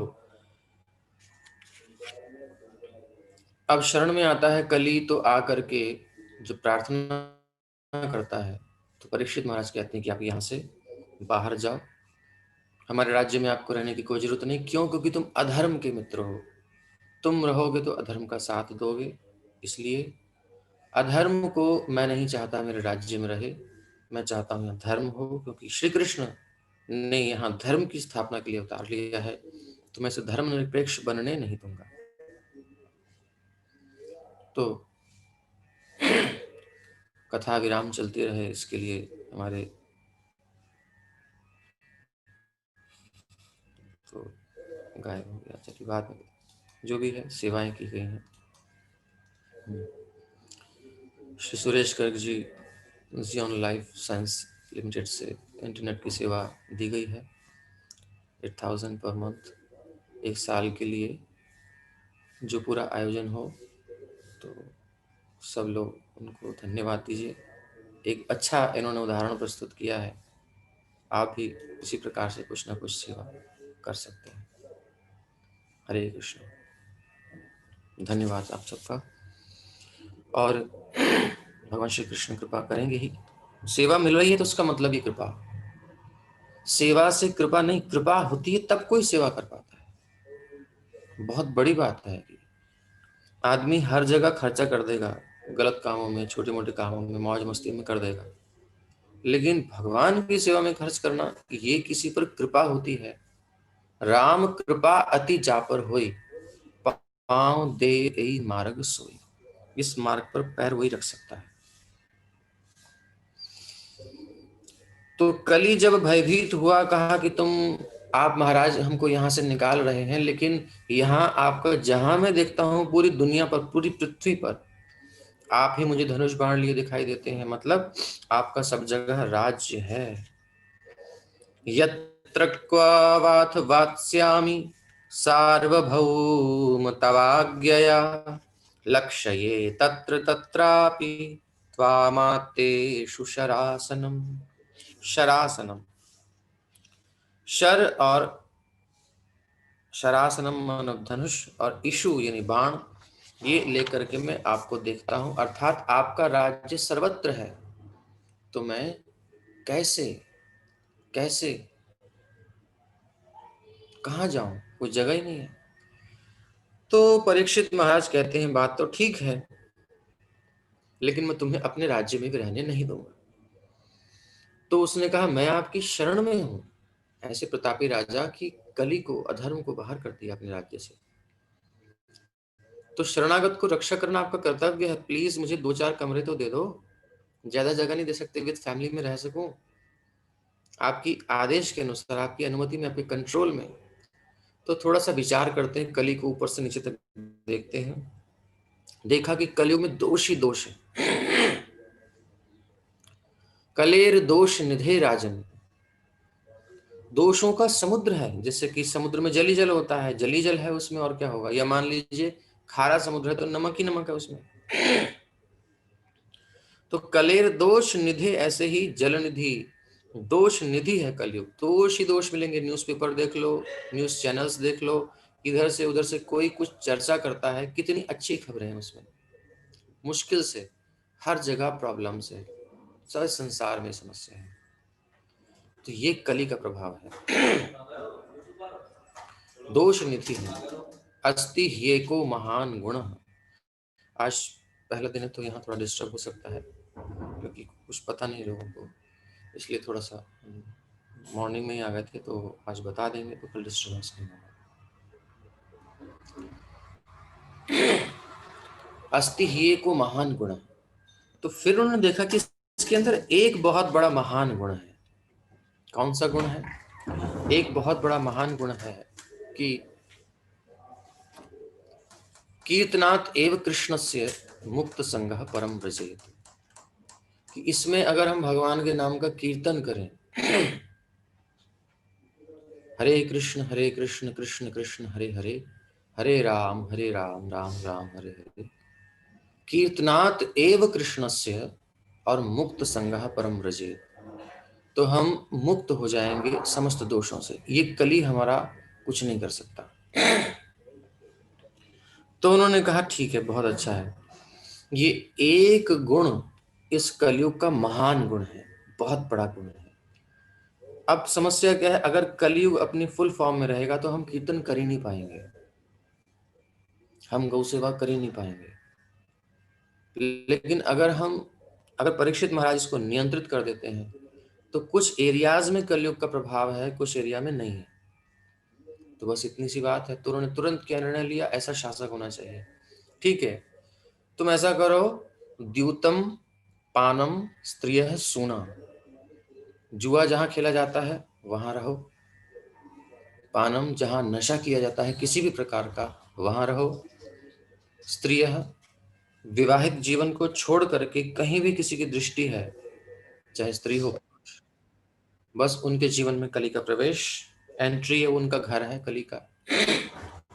अब शरण में आता है कली, तो आ करके जो प्रार्थना करता है, तो परीक्षित महाराज कहते हैं कि आप यहाँ से बाहर जाओ, हमारे राज्य में आपको रहने की कोई जरूरत नहीं। क्यों? क्योंकि तुम अधर्म के मित्र हो, तुम रहोगे तो अधर्म का साथ दोगे, इसलिए अधर्म को मैं नहीं चाहता मेरे राज्य में रहे, मैं चाहता हूँ यहाँ धर्म हो, क्योंकि श्री कृष्ण ने यहाँ धर्म की स्थापना के लिए अवतार लिया है, तो मैं इसे धर्म निरपेक्ष बनने नहीं दूंगा। तो कथा विराम चलती रहे, इसके लिए हमारे तो गायब हो गया, चलिए बाद में जो भी है सेवाएं की गई हैं। Shri Suresh Garg ji Xeon life science limited से इंटरनेट की सेवा दी गई है 8,000 पर मंथ, एक साल के लिए जो पूरा आयोजन हो। तो सब लोग उनको धन्यवाद दीजिए। एक अच्छा इन्होंने उदाहरण प्रस्तुत किया है, आप भी इसी प्रकार से कुछ ना कुछ सेवा कर सकते हैं। हरे कृष्ण। धन्यवाद आप सबका। और भगवान श्री कृष्ण कृपा करेंगे ही। सेवा मिल रही है तो उसका मतलब ही कृपा। सेवा से कृपा नहीं, कृपा होती है तब कोई सेवा कर पाता है। बहुत बड़ी बात है कि आदमी हर जगह खर्चा कर देगा, गलत कामों में, छोटे मोटे कामों में, मौज मस्ती में कर देगा, लेकिन भगवान की सेवा में खर्च करना, ये किसी पर कृपा होती है। राम कृपा अति जापर होई, पांव दे एई मार्ग सोई। इस मार्ग पर पैर वही रख सकता है। तो कली जब भयभीत हुआ, कहा कि आप महाराज हमको यहाँ से निकाल रहे हैं, लेकिन यहाँ आपका जहां मैं देखता हूँ पूरी दुनिया पर, पूरी पृथ्वी पर आप ही मुझे धनुष बाण लिए दिखाई देते हैं, मतलब आपका सब जगह राज्य है। यत्र क्वाथ वात्स्यामि सार्वभौम तवाज्ञया, लक्ष्ये तत्र तत्रापि त्वामात्तेषु शरासनम। शरासनम, शर और शरासनम मानो धनुष, और इशु यानी बाण, ये लेकर के मैं आपको देखता हूं, अर्थात आपका राज्य सर्वत्र है। तो मैं कैसे कैसे, कहाँ जाऊं, कोई जगह ही नहीं है। तो परीक्षित महाराज कहते हैं बात तो ठीक है, लेकिन मैं तुम्हें अपने राज्य में भी रहने नहीं दूंगा। तो उसने कहा मैं आपकी शरण में हूं। ऐसे प्रतापी राजा की कली को, अधर्म को बाहर कर दिया अपने राज्य से। तो शरणागत को रक्षा करना आपका कर्तव्य है। प्लीज मुझे 2-4 कमरे तो दे दो, ज्यादा जगह नहीं दे सकते, विद फैमिली में रह सकूं आपकी आदेश के अनुसार, आपकी अनुमति में, आपके कंट्रोल में। तो थोड़ा सा विचार करते हैं, कली को ऊपर से नीचे तक देखते हैं। देखा कि कलियुग में दोष ही दोष है। कलेर दोष निधे राजन, दोषों का समुद्र है। जैसे कि समुद्र में जल ही जल होता है, जल ही जल है उसमें, और क्या होगा। या मान लीजिए खारा समुद्र है तो नमक ही नमक है उसमें। तो कलेर दोष निधि, ऐसे ही जल निधि दोष निधि है कलयुग। दोष ही दोष मिलेंगे। न्यूज़पेपर देख लो, न्यूज चैनल्स देख लो, इधर से उधर से कोई कुछ चर्चा करता है, कितनी अच्छी खबरें हैं उसमें, मुश्किल से हर जगह प्रॉब्लम्स है, सारे संसार में समस्या है। तो ये कली का प्रभाव है, दोष निधि है। अस्ति ह्येको महान गुण। आज पहला दिन है तो यहाँ थोड़ा डिस्टर्ब हो सकता है, क्योंकि कुछ पता नहीं लोगों को, इसलिए थोड़ा सा मॉर्निंग में ही आ गए थे, तो आज बता देंगे तो कल डिस्टर्बेंस नहीं होगा। अस्ति ह्येको महान गुण। तो फिर उन्होंने देखा कि इसके अंदर एक बहुत बड़ा महान गुण है। कौन सा गुण है? एक बहुत बड़ा महान गुण है कि कीर्तनात् एव कृष्णस्य मुक्त संगः परम व्रजेत। कि इसमें अगर हम भगवान के नाम का कीर्तन करें, हरे कृष्ण कृष्ण कृष्ण हरे हरे, हरे राम राम राम हरे हरे, कीर्तनात् एव कृष्णस्य और मुक्त संगः परम व्रजेत, तो हम मुक्त हो जाएंगे समस्त दोषों से। ये कली हमारा कुछ नहीं कर सकता। तो उन्होंने कहा ठीक है, बहुत अच्छा है, ये एक गुण इस कलयुग का महान गुण है, बहुत बड़ा गुण है। अब समस्या क्या है, अगर कलयुग अपनी फुल फॉर्म में रहेगा तो हम कीर्तन कर ही नहीं पाएंगे, हम गौ सेवा कर ही नहीं पाएंगे। लेकिन अगर परीक्षित महाराज इसको नियंत्रित कर देते हैं, तो कुछ एरियाज में कलयुग का प्रभाव है, कुछ एरिया में नहीं है। तो बस इतनी सी बात है। तो उन्होंने तुरंत क्या निर्णय लिया, ऐसा शासक होना चाहिए। ठीक है, तुम ऐसा करो, द्यूतम पानम स्त्रियः सूना, जुआ जहां खेला जाता है वहां रहो, पानम जहां नशा किया जाता है किसी भी प्रकार का वहां रहो, स्त्रियः विवाहित जीवन को छोड़ करके कहीं भी किसी की दृष्टि है, चाहे स्त्री हो, बस उनके जीवन में कली का प्रवेश, एंट्री है, उनका घर है कली का।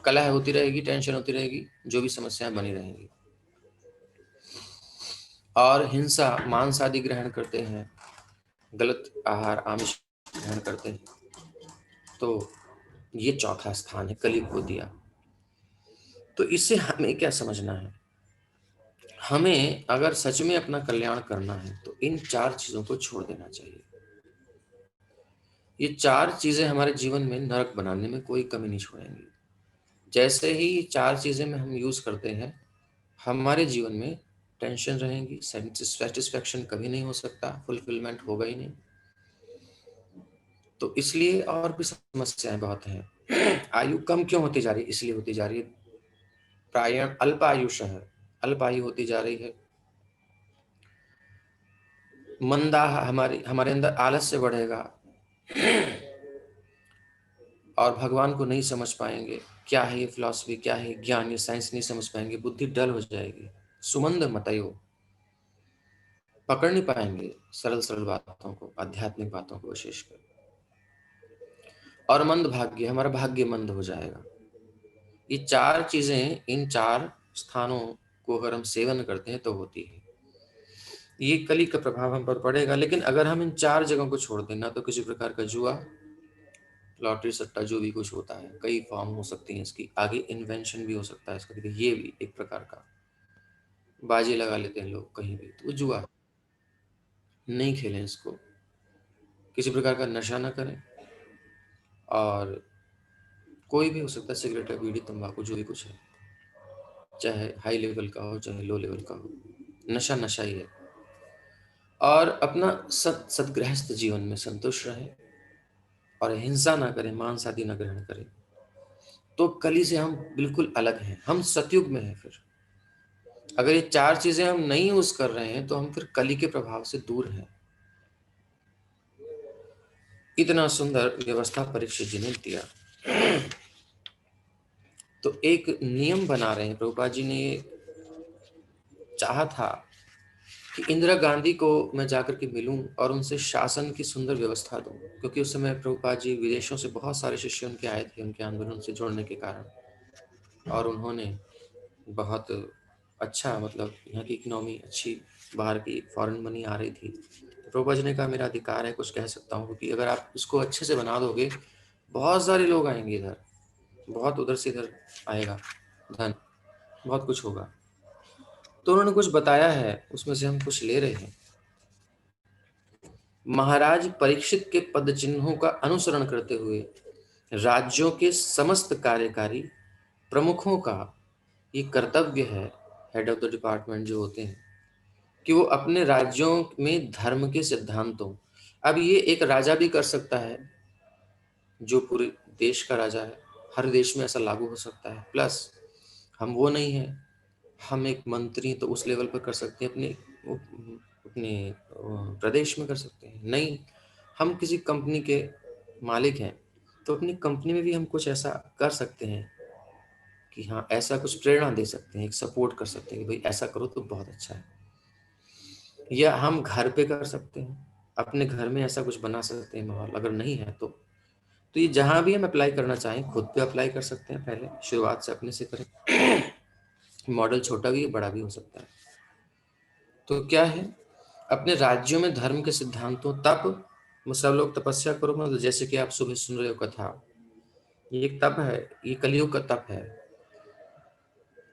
कलह होती रहेगी, टेंशन होती रहेगी, जो भी समस्याएं बनी रहेंगी। और हिंसा, मांस आदि ग्रहण करते हैं, गलत आहार आमिष ग्रहण करते हैं, तो ये चौथा स्थान है कली को दिया। तो इससे हमें क्या समझना है, हमें अगर सच में अपना कल्याण करना है तो इन 4 चीजों को छोड़ देना चाहिए। ये 4 चीजें हमारे जीवन में नरक बनाने में कोई कमी नहीं छोड़ेंगी। जैसे ही ये 4 चीजें में हम यूज करते हैं, हमारे जीवन में टेंशन रहेंगी, सेटिस्फैक्शन कभी नहीं हो सकता, फुलफिलमेंट होगा ही नहीं। तो इसलिए और भी समस्याएं बहुत हैं। आयु कम क्यों होती जा रही है? इसलिए होती जा रही है, प्रायण अल्पायुष है, अल्पायु होती जा रही है। मंदा हमारे अंदर आलस्य बढ़ेगा, और भगवान को नहीं समझ पाएंगे, क्या है ये फिलॉसफी, क्या है ज्ञान, ये साइंस नहीं समझ पाएंगे, बुद्धि डल हो जाएगी, सुमंद मतयो, पकड़ नहीं पाएंगे सरल सरल बातों को, आध्यात्मिक बातों को विशेषकर। और मंद भाग्य, हमारा भाग्य मंद हो जाएगा। ये 4 चीजें, इन 4 स्थानों को अगर हम सेवन करते हैं तो होती है। ये कली का प्रभाव हम पर पड़ेगा। लेकिन अगर हम इन 4 जगहों को छोड़ दें, ना तो किसी प्रकार का जुआ, लॉटरी, सट्टा, जो भी कुछ होता है, कई फॉर्म हो सकती हैं इसकी, आगे इन्वेंशन भी हो सकता है इसका, देखिए ये भी एक प्रकार का बाजी लगा लेते हैं लोग कहीं भी, तो जुआ, नहीं खेलें इसको। किसी प्रकार का नशा ना करें, और कोई भी हो सकता है, सिगरेट है, बीड़ी, तंबाकू, जो भी कुछ है, चाहे हाई लेवल का हो चाहे लो लेवल का हो, नशा नशा ही है। और अपना सदगृहस्थ जीवन में संतुष्ट रहे और हिंसा ना करें, मांस आदि ना ग्रहण करें। तो कली से हम बिल्कुल अलग हैं, हम सतयुग में हैं। फिर अगर ये 4 चीजें हम नहीं यूज कर रहे हैं तो हम फिर कली के प्रभाव से दूर हैं। इतना सुंदर व्यवस्था परीक्षित जी ने दिया। तो एक नियम बना रहे हैं प्रभुपाद जी ने, ये चाहा था कि इंदिरा गांधी को मैं जाकर के मिलूं और उनसे शासन की सुंदर व्यवस्था दूं, क्योंकि उस समय प्रभुपाद जी विदेशों से बहुत सारे शिष्य उनके आए थे, उनके आंदोलन से जुड़ने के कारण, और उन्होंने बहुत अच्छा, मतलब यहाँ की इकोनॉमी अच्छी, बाहर की फॉरेन मनी आ रही थी। तो प्रभुपाद जी ने कहा मेरा अधिकार है, कुछ कह सकता हूँ, क्योंकि अगर आप इसको अच्छे से बना दोगे बहुत सारे लोग आएंगे इधर, बहुत उधर से इधर आएगा धन, बहुत कुछ होगा। तो उन्होंने कुछ बताया है, उसमें से हम कुछ ले रहे हैं। महाराज परीक्षित के पद चिन्हों का अनुसरण करते हुए राज्यों के समस्त कार्यकारी प्रमुखों का ये कर्तव्य है, हेड ऑफ द डिपार्टमेंट जो होते हैं, कि वो अपने राज्यों में धर्म के सिद्धांतों, अब ये एक राजा भी कर सकता है जो पूरे देश का राजा है, हर देश में ऐसा लागू हो सकता है, प्लस हम वो नहीं है, हम एक मंत्री तो उस लेवल पर कर सकते हैं, अपने प्रदेश में कर सकते हैं, नहीं हम किसी कंपनी के मालिक हैं तो अपनी कंपनी में भी हम कुछ ऐसा कर सकते हैं कि हाँ ऐसा कुछ प्रेरणा दे सकते हैं, एक सपोर्ट कर सकते हैं कि भाई ऐसा करो तो बहुत अच्छा है। या हम घर पे कर सकते हैं, अपने घर में ऐसा कुछ बना सकते हैं माहौल, अगर नहीं है तो ये जहां भी हम अप्लाई करना चाहें खुद पे अप्लाई कर सकते हैं, पहले शुरुआत से अपने से करें। मॉडल छोटा भी बड़ा भी हो सकता है। तो क्या है, अपने राज्यों में धर्म के सिद्धांतों, तप, सब लोग तपस्या करो, मतलब जैसे कि आप सुबह सुन रहे हो कथा, ये एक तप है, ये कलयुग का तप है।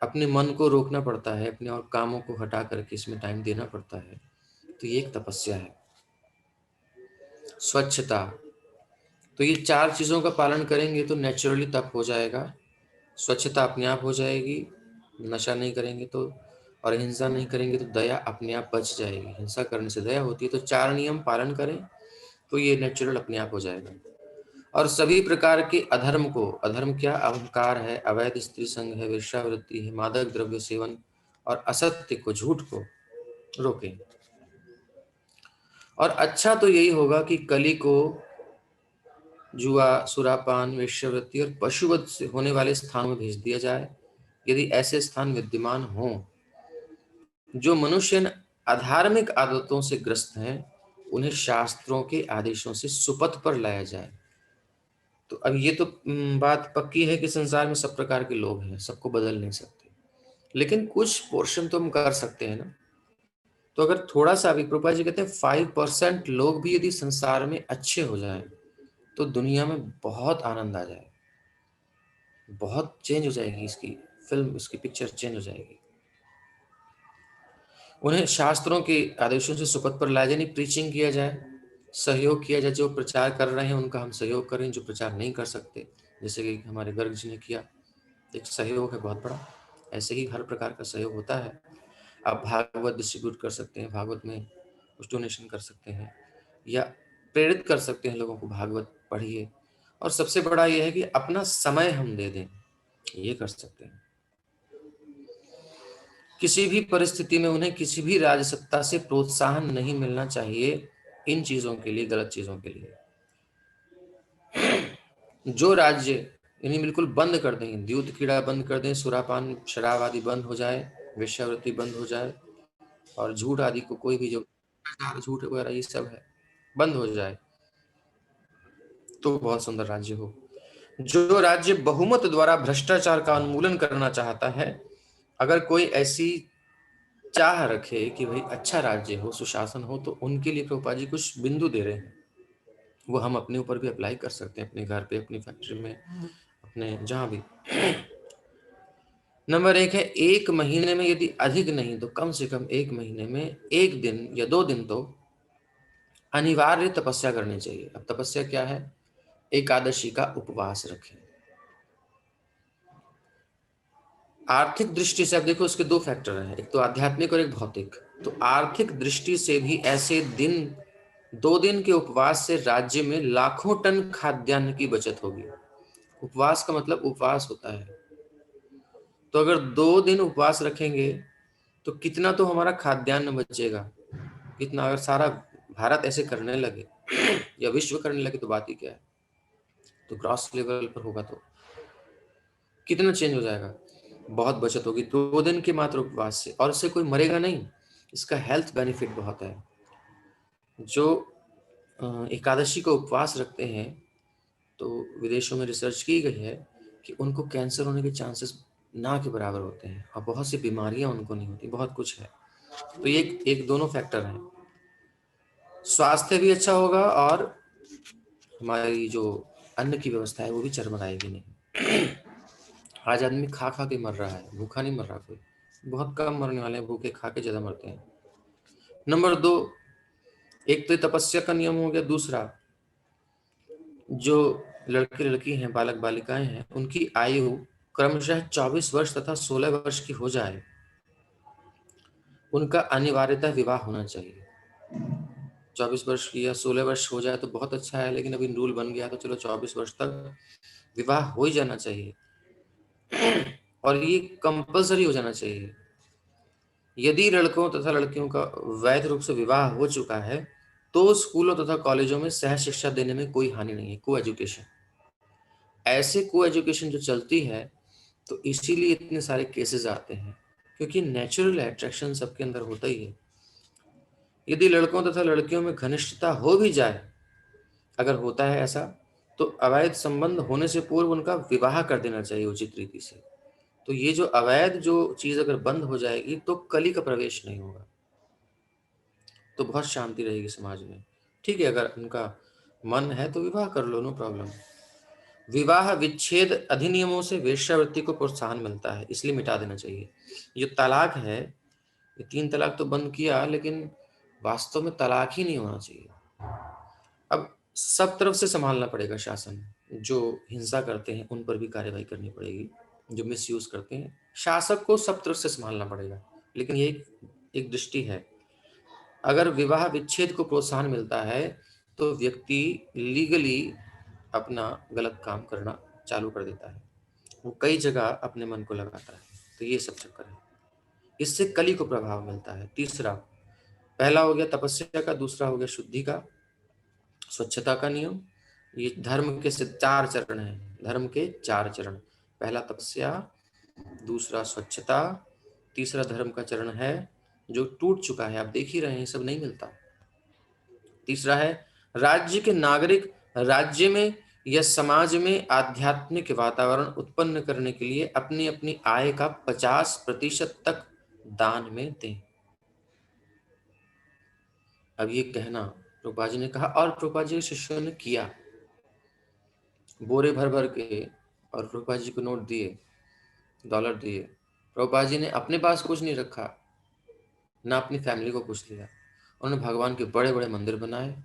अपने मन को रोकना पड़ता है, अपने और कामों को हटा करके इसमें टाइम देना पड़ता है, तो ये एक तपस्या है। स्वच्छता, तो ये 4 चीजों का पालन करेंगे तो नेचुरली तप हो जाएगा, स्वच्छता अपने आप हो जाएगी, नशा नहीं करेंगे तो, और हिंसा नहीं करेंगे तो दया अपने आप बच जाएगी, हिंसा करने से दया होती है। तो 4 नियम पालन करें तो ये नेचुरल अपने आप हो जाएगा। और सभी प्रकार के अधर्म को, अधर्म क्या, अहंकार है, अवैध स्त्री संग है, वेश्यावृत्ति है, मादक द्रव्य सेवन और असत्य को, झूठ को रोकें। और अच्छा तो यही होगा कि कली को जुआ, सुरापान, वेश्यावृत्ति और पशुवध से होने वाले स्थानों में भेज दिया जाए। यदि ऐसे स्थान विद्यमान हों जो मनुष्य अधार्मिक आदतों से ग्रस्त हैं, उन्हें शास्त्रों के आदेशों से सुपथ पर लाया जाए। तो अब ये तो बात पक्की है कि संसार में सब प्रकार के लोग हैं, सबको बदल नहीं सकते, लेकिन कुछ पोर्शन तो हम कर सकते हैं ना। तो अगर थोड़ा सा भी, प्रभुपाद जी कहते हैं 5% लोग भी यदि संसार में अच्छे हो जाएं तो दुनिया में बहुत आनंद आ जाए, बहुत चेंज हो जाएगी इसकी फिल्म, इसकी पिक्चर चेंज हो जाएगी। उन्हें शास्त्रों के आदेशों से सुपथ पर लाया जाए, यानी प्रीचिंग किया जाए, सहयोग किया जाए, जो प्रचार कर रहे हैं उनका हम सहयोग करें, जो प्रचार नहीं कर सकते जैसे कि हमारे गर्ग जी ने किया, एक सहयोग है बहुत बड़ा। ऐसे ही हर प्रकार का सहयोग होता है। आप भागवत डिस्ट्रीब्यूट कर सकते हैं, भागवत में कुछ डोनेशन कर सकते हैं, या प्रेरित कर सकते हैं लोगों को, भागवत पढ़िए। और सबसे बड़ा यह है कि अपना समय हम दे दें, ये कर सकते हैं। किसी भी परिस्थिति में उन्हें किसी भी राजसत्ता से प्रोत्साहन नहीं मिलना चाहिए इन चीजों के लिए, गलत चीजों के लिए। जो राज्य इन्हें बिल्कुल बंद कर दें, दूध कीड़ा बंद कर दें, सुरापान शराब आदि बंद हो जाए, वेश्यावृत्ति बंद हो जाए, और झूठ आदि को, कोई भी जो झूठ वगैरह ये सब है बंद हो जाए, तो बहुत सुंदर राज्य हो। जो राज्य बहुमत द्वारा भ्रष्टाचार का उन्मूलन करना चाहता है, अगर कोई ऐसी चाह रखे कि भाई अच्छा राज्य हो, सुशासन हो, तो उनके लिए प्रभुपाद जी कुछ बिंदु दे रहे हैं, वो हम अपने ऊपर भी अप्लाई कर सकते हैं, अपने घर पे, अपनी फैक्ट्री में, अपने जहां भी। नंबर 1 है, 1 महीने में यदि अधिक नहीं तो कम से कम 1 महीने में 1 दिन या 2 दिन तो अनिवार्य तपस्या करनी चाहिए। अब तपस्या क्या है? एकादशी का उपवास रखें। आर्थिक दृष्टि से अब देखो, उसके दो फैक्टर हैं, एक तो आध्यात्मिक और एक भौतिक। तो आर्थिक दृष्टि से भी ऐसे दिन, 2 दिन के उपवास से राज्य में लाखों टन खाद्यान्न की बचत होगी। उपवास का मतलब उपवास होता है। तो अगर 2 दिन उपवास रखेंगे तो कितना तो हमारा खाद्यान्न बचेगा, कितना। अगर सारा भारत ऐसे करने लगे या विश्व करने लगे तो बात ही क्या है। तो ग्रॉस लेवल पर होगा तो कितना चेंज हो जाएगा, बहुत बचत होगी 2 दिन के मात्र उपवास से। और इससे कोई मरेगा नहीं, इसका हेल्थ बेनिफिट बहुत है। जो एकादशी का उपवास रखते हैं, तो विदेशों में रिसर्च की गई है कि उनको कैंसर होने के चांसेस ना के बराबर होते हैं, और बहुत सी बीमारियां उनको नहीं होती, बहुत कुछ है। तो ये एक दोनों फैक्टर हैं, स्वास्थ्य भी अच्छा होगा और हमारी जो अन्न की व्यवस्था है वो भी चरमराएगी नहीं। आज आदमी खा खा के मर रहा है, भूखा नहीं मर रहा कोई, बहुत कम मरने वाले हैं, भूखे खा के ज्यादा मरते हैं। नंबर 2, एक तो तपस्या का नियम हो गया। दूसरा, जो लड़के लड़की हैं, बालक बालिकाएं हैं, उनकी आयु क्रमशः 24 वर्ष तथा 16 वर्ष की हो जाए, उनका अनिवार्यतः विवाह होना चाहिए। 24 वर्ष की या 16 वर्ष हो जाए तो बहुत अच्छा है, लेकिन अभी रूल बन गया तो चलो 24 वर्ष तक विवाह हो ही जाना चाहिए, और ये कंपलसरी हो जाना चाहिए। यदि लड़कों तथा लड़कियों का वैध रूप से विवाह हो चुका है तो स्कूलों तथा कॉलेजों में सह शिक्षा देने में कोई हानि नहीं है, को एजुकेशन। ऐसे को एजुकेशन जो चलती है, तो इसीलिए इतने सारे केसेस आते हैं, क्योंकि नेचुरल अट्रैक्शन सबके अंदर होता ही है। यदि लड़कों तथा लड़कियों में घनिष्ठता हो भी जाए, अगर होता है ऐसा, तो अवैध संबंध होने से पूर्व उनका विवाह कर देना चाहिए उचित रीति से। तो ये जो अवैध जो चीज अगर बंद हो जाएगी तो कली का प्रवेश नहीं होगा, तो बहुत शांति रहेगी समाज में। ठीक है, अगर उनका मन है तो विवाह कर लो, नो प्रॉब्लम। विवाह विच्छेद अधिनियमों से वेश्यावृत्ति को प्रोत्साहन मिलता है, इसलिए मिटा देना चाहिए। जो तलाक है, ये 3 तलाक तो बंद किया, लेकिन वास्तव में तलाक ही नहीं होना चाहिए। अब सब तरफ से संभालना पड़ेगा शासन, जो हिंसा करते हैं उन पर भी कार्रवाई करनी पड़ेगी, जो मिसयूज करते हैं, शासक को सब तरफ से संभालना पड़ेगा। लेकिन ये एक दृष्टि है, अगर विवाह विच्छेद को प्रोत्साहन मिलता है तो व्यक्ति लीगली अपना गलत काम करना चालू कर देता है, वो कई जगह अपने मन को लगाता है। तो ये सब चक्कर है, इससे कली को प्रभाव मिलता है। तीसरा, पहला हो गया तपस्या का, दूसरा हो गया शुद्धि का, स्वच्छता का नियम। ये धर्म के 4 चरण हैं, धर्म के 4 चरण। पहला तपस्या, दूसरा स्वच्छता, तीसरा धर्म का चरण है जो टूट चुका है, आप देख ही रहे हैं, सब नहीं मिलता। तीसरा है राज्य के नागरिक राज्य में या समाज में आध्यात्मिक वातावरण उत्पन्न करने के लिए अपनी अपनी आय का 50% तक दान में दें। अब ये कहना प्रभुपाद जी ने कहा, और प्रभुपाद जी के शिष्यों ने किया, बोरे भर भर के, और प्रभुपाद जी को नोट दिए, डॉलर दिए। प्रभुपाद जी ने अपने पास कुछ नहीं रखा, ना अपनी फैमिली को कुछ लिया। उन्होंने भगवान के बड़े बड़े मंदिर बनाए,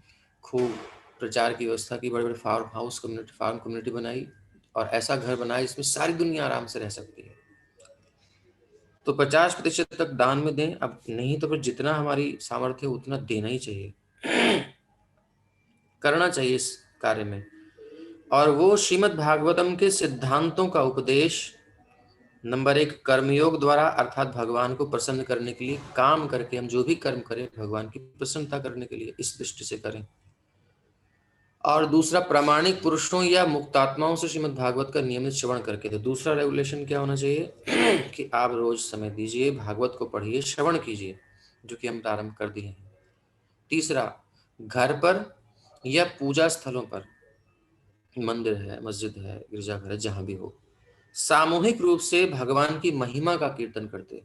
खूब प्रचार की व्यवस्था की, बड़े बड़े farm house community, farm community बनाई, और ऐसा घर बनाया जिसमें सारी दुनिया आराम से रह सकती है। तो 50% तक दान में दें। अब नहीं तो फिर जितना हमारी सामर्थ्य है उतना देना ही चाहिए, करना चाहिए इस कार्य में। और वो श्रीमद् भागवतम के सिद्धांतों का उपदेश, नंबर 1, कर्मयोग द्वारा, अर्थात भगवान को प्रसन्न करने के लिए काम करके, हम जो भी कर्म करें भगवान की प्रसन्नता करने के लिए, इस दृष्टि से करें। और दूसरा, प्रामाणिक पुरुषों या मुक्तात्माओं से श्रीमद् भागवत का नियमित श्रवण करके। तो दूसरा रेगुलेशन क्या होना चाहिए कि आप रोज समय दीजिए, भागवत को पढ़िए, श्रवण कीजिए, जो कि हम प्रारंभ कर दिए हैं। तीसरा, घर पर या पूजा स्थलों पर, मंदिर है, मस्जिद है, गिरजाघर है, जहां भी हो, सामूहिक रूप से भगवान की महिमा का कीर्तन करते।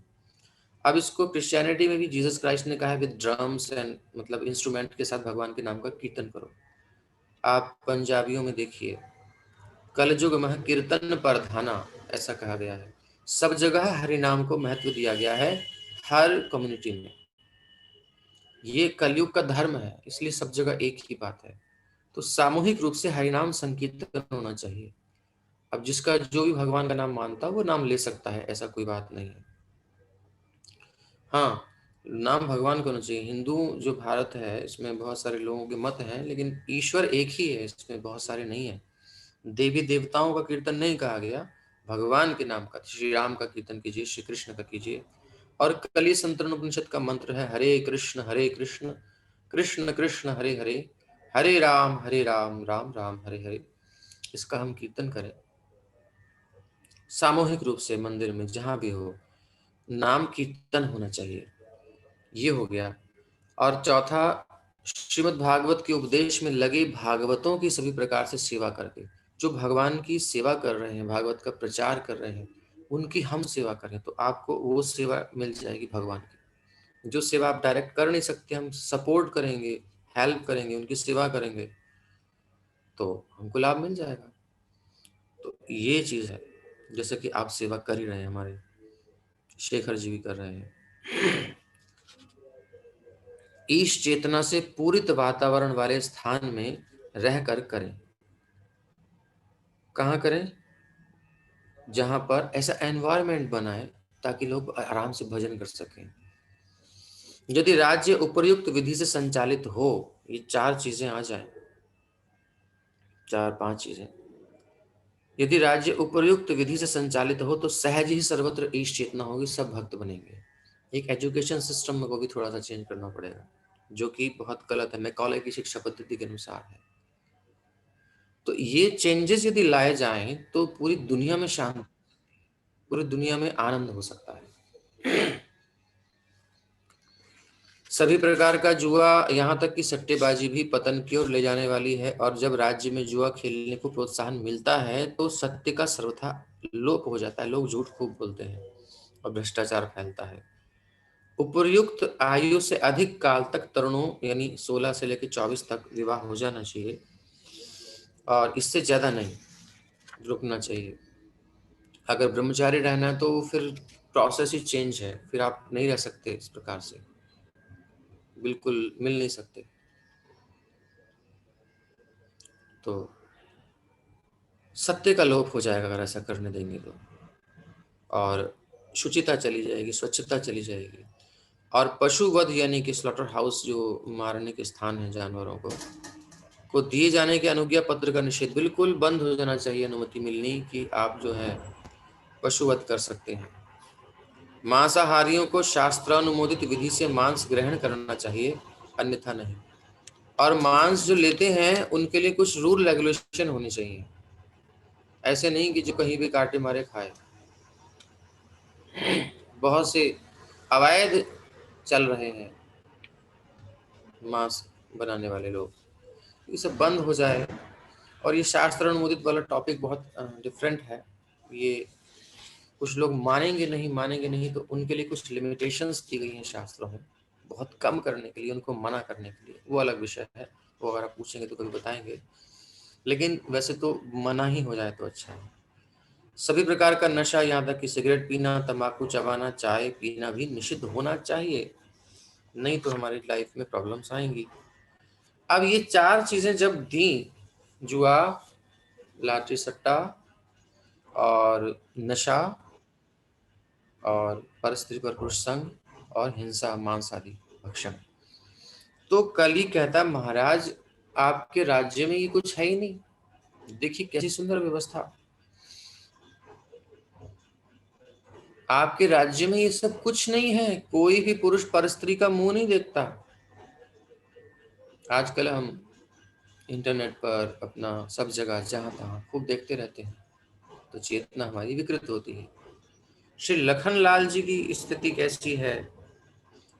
अब इसको क्रिश्चियनिटी में भी जीसस क्राइस्ट ने कहा है, विद ड्रम्स एंड, मतलब इंस्ट्रूमेंट के साथ भगवान के नाम का कीर्तन करो। आप पंजाबियों में देखिए, कलयुग मह कीर्तन प्रधाना, ऐसा कहा गया है। सब जगह हरि नाम को महत्व दिया गया है, हर कम्युनिटी में। ये कलयुग का धर्म है, इसलिए सब जगह एक ही बात है। तो सामूहिक रूप से हरिनाम संकीर्तन होना चाहिए। अब जिसका जो भी भगवान का नाम मानता है वो नाम ले सकता है, ऐसा कोई बात नहीं है। हाँ, नाम भगवान को होना चाहिए। हिंदू जो भारत है इसमें बहुत सारे लोगों के मत हैं, लेकिन ईश्वर एक ही है, इसमें बहुत सारे नहीं है। देवी देवताओं का कीर्तन नहीं कहा गया, भगवान के नाम का। श्री राम का कीर्तन कीजिए, श्री कृष्ण का कीजिए। और कली संतरण उपनिषद का मंत्र है हरे कृष्ण कृष्ण कृष्ण हरे हरे, हरे राम राम राम हरे हरे। इसका हम कीर्तन करें सामूहिक रूप से, मंदिर में जहां भी हो नाम कीर्तन होना चाहिए। ये हो गया। और चौथा, श्रीमद् भागवत के उपदेश में लगे भागवतों की सभी प्रकार से सेवा करके, जो भगवान की सेवा कर रहे हैं, भागवत का प्रचार कर रहे हैं, उनकी हम सेवा करें तो आपको वो सेवा मिल जाएगी भगवान की। जो सेवा आप डायरेक्ट कर नहीं सकते, हम सपोर्ट करेंगे, हेल्प करेंगे, उनकी सेवा करेंगे तो हमको लाभ मिल जाएगा। तो ये चीज है, जैसे कि आप सेवा कर ही रहे हैं, हमारे शेखर जी भी कर रहे हैं। ईश चेतना से पूरित वातावरण वाले स्थान में रहकर करें। कहाँ करें? जहां पर ऐसा एनवायरनमेंट बनाए ताकि लोग आराम से भजन कर सकें। यदि राज्य उपर्युक्त विधि से संचालित हो, ये 4 चीजें आ जाएं, 4-5 चीजें। यदि राज्य उपर्युक्त विधि से संचालित हो तो सहज ही सर्वत्र ईश चेतना होगी, सब भक्त बनेंगे। एक एजुकेशन सिस्टम को भी थोड़ा सा चेंज करना पड़ेगा, जो कि बहुत गलत है, मैकॉले की शिक्षा पद्धति के अनुसार है। तो ये चेंजेस यदि लाए जाएं तो पूरी दुनिया में शांति, पूरी दुनिया में आनंद हो सकता है। सभी प्रकार का जुआ, यहाँ तक कि सट्टेबाजी भी पतन की ओर ले जाने वाली है। और जब राज्य में जुआ खेलने को प्रोत्साहन मिलता है तो सत्य का सर्वथा लोप हो जाता है, लोग झूठ खूब बोलते हैं और भ्रष्टाचार फैलता है। उपर्युक्त आयु से अधिक काल तक तरुणों यानी 16 से लेकर 24 तक विवाह हो जाना चाहिए, और इससे ज्यादा नहीं रुकना चाहिए। अगर ब्रह्मचारी रहना है तो फिर प्रोसेस ही चेंज है, फिर आप नहीं रह सकते इस प्रकार से, बिल्कुल मिल नहीं सकते। तो सत्य का लोप हो जाएगा अगर ऐसा करने देंगे तो, और शुचिता चली जाएगी, स्वच्छता चली जाएगी। और पशुवध यानी कि स्लॉटर हाउस, जो मारने के स्थान है जानवरों को दिए जाने के अनुज्ञा पत्र का निषेध बिल्कुल बंद हो जाना चाहिए। अनुमति मिलनी कि आप जो है पशुवध कर सकते हैं। मांसाहारियों को शास्त्रानुमोदित विधि से मांस ग्रहण करना चाहिए, अन्यथा नहीं। और मांस जो लेते हैं उनके लिए कुछ रूल रेगुलेशन होनी चाहिए, ऐसे नहीं कि जो कहीं भी काटे मारे खाए। बहुत से अवैध चल रहे हैं मांस बनाने वाले लोग, ये सब बंद हो जाए। और ये शास्त्र अनुमोदित वाला टॉपिक बहुत डिफरेंट है। ये कुछ लोग मानेंगे नहीं, तो उनके लिए कुछ लिमिटेशंस दी गई हैं शास्त्रों में, बहुत कम करने के लिए, उनको मना करने के लिए। वो अलग विषय है, वो अगर आप पूछेंगे तो कभी बताएंगे, लेकिन वैसे तो मना ही हो जाए तो अच्छा है। सभी प्रकार का नशा, यहाँ तक कि सिगरेट पीना, तंबाकू चबाना, चाय पीना भी निषिद्ध होना चाहिए, नहीं तो हमारी लाइफ में प्रॉब्लम्स आएंगी। अब ये 4 चीजें जब दी, जुआ, लाटरी सट्टा और नशा और परस्त्री पर पुरुष संग और हिंसा, मांस आदि भक्षण, तो कली कहता महाराज आपके राज्य में ये कुछ है ही नहीं। देखिए कैसी सुंदर व्यवस्था, आपके राज्य में ये सब कुछ नहीं है। कोई भी पुरुष पर स्त्री का मुंह नहीं देखता। आजकल हम इंटरनेट पर अपना सब जगह जहां तहां खूब देखते रहते हैं, तो चेतना हमारी विकृत होती है। श्री लखनलाल जी की स्थिति कैसी है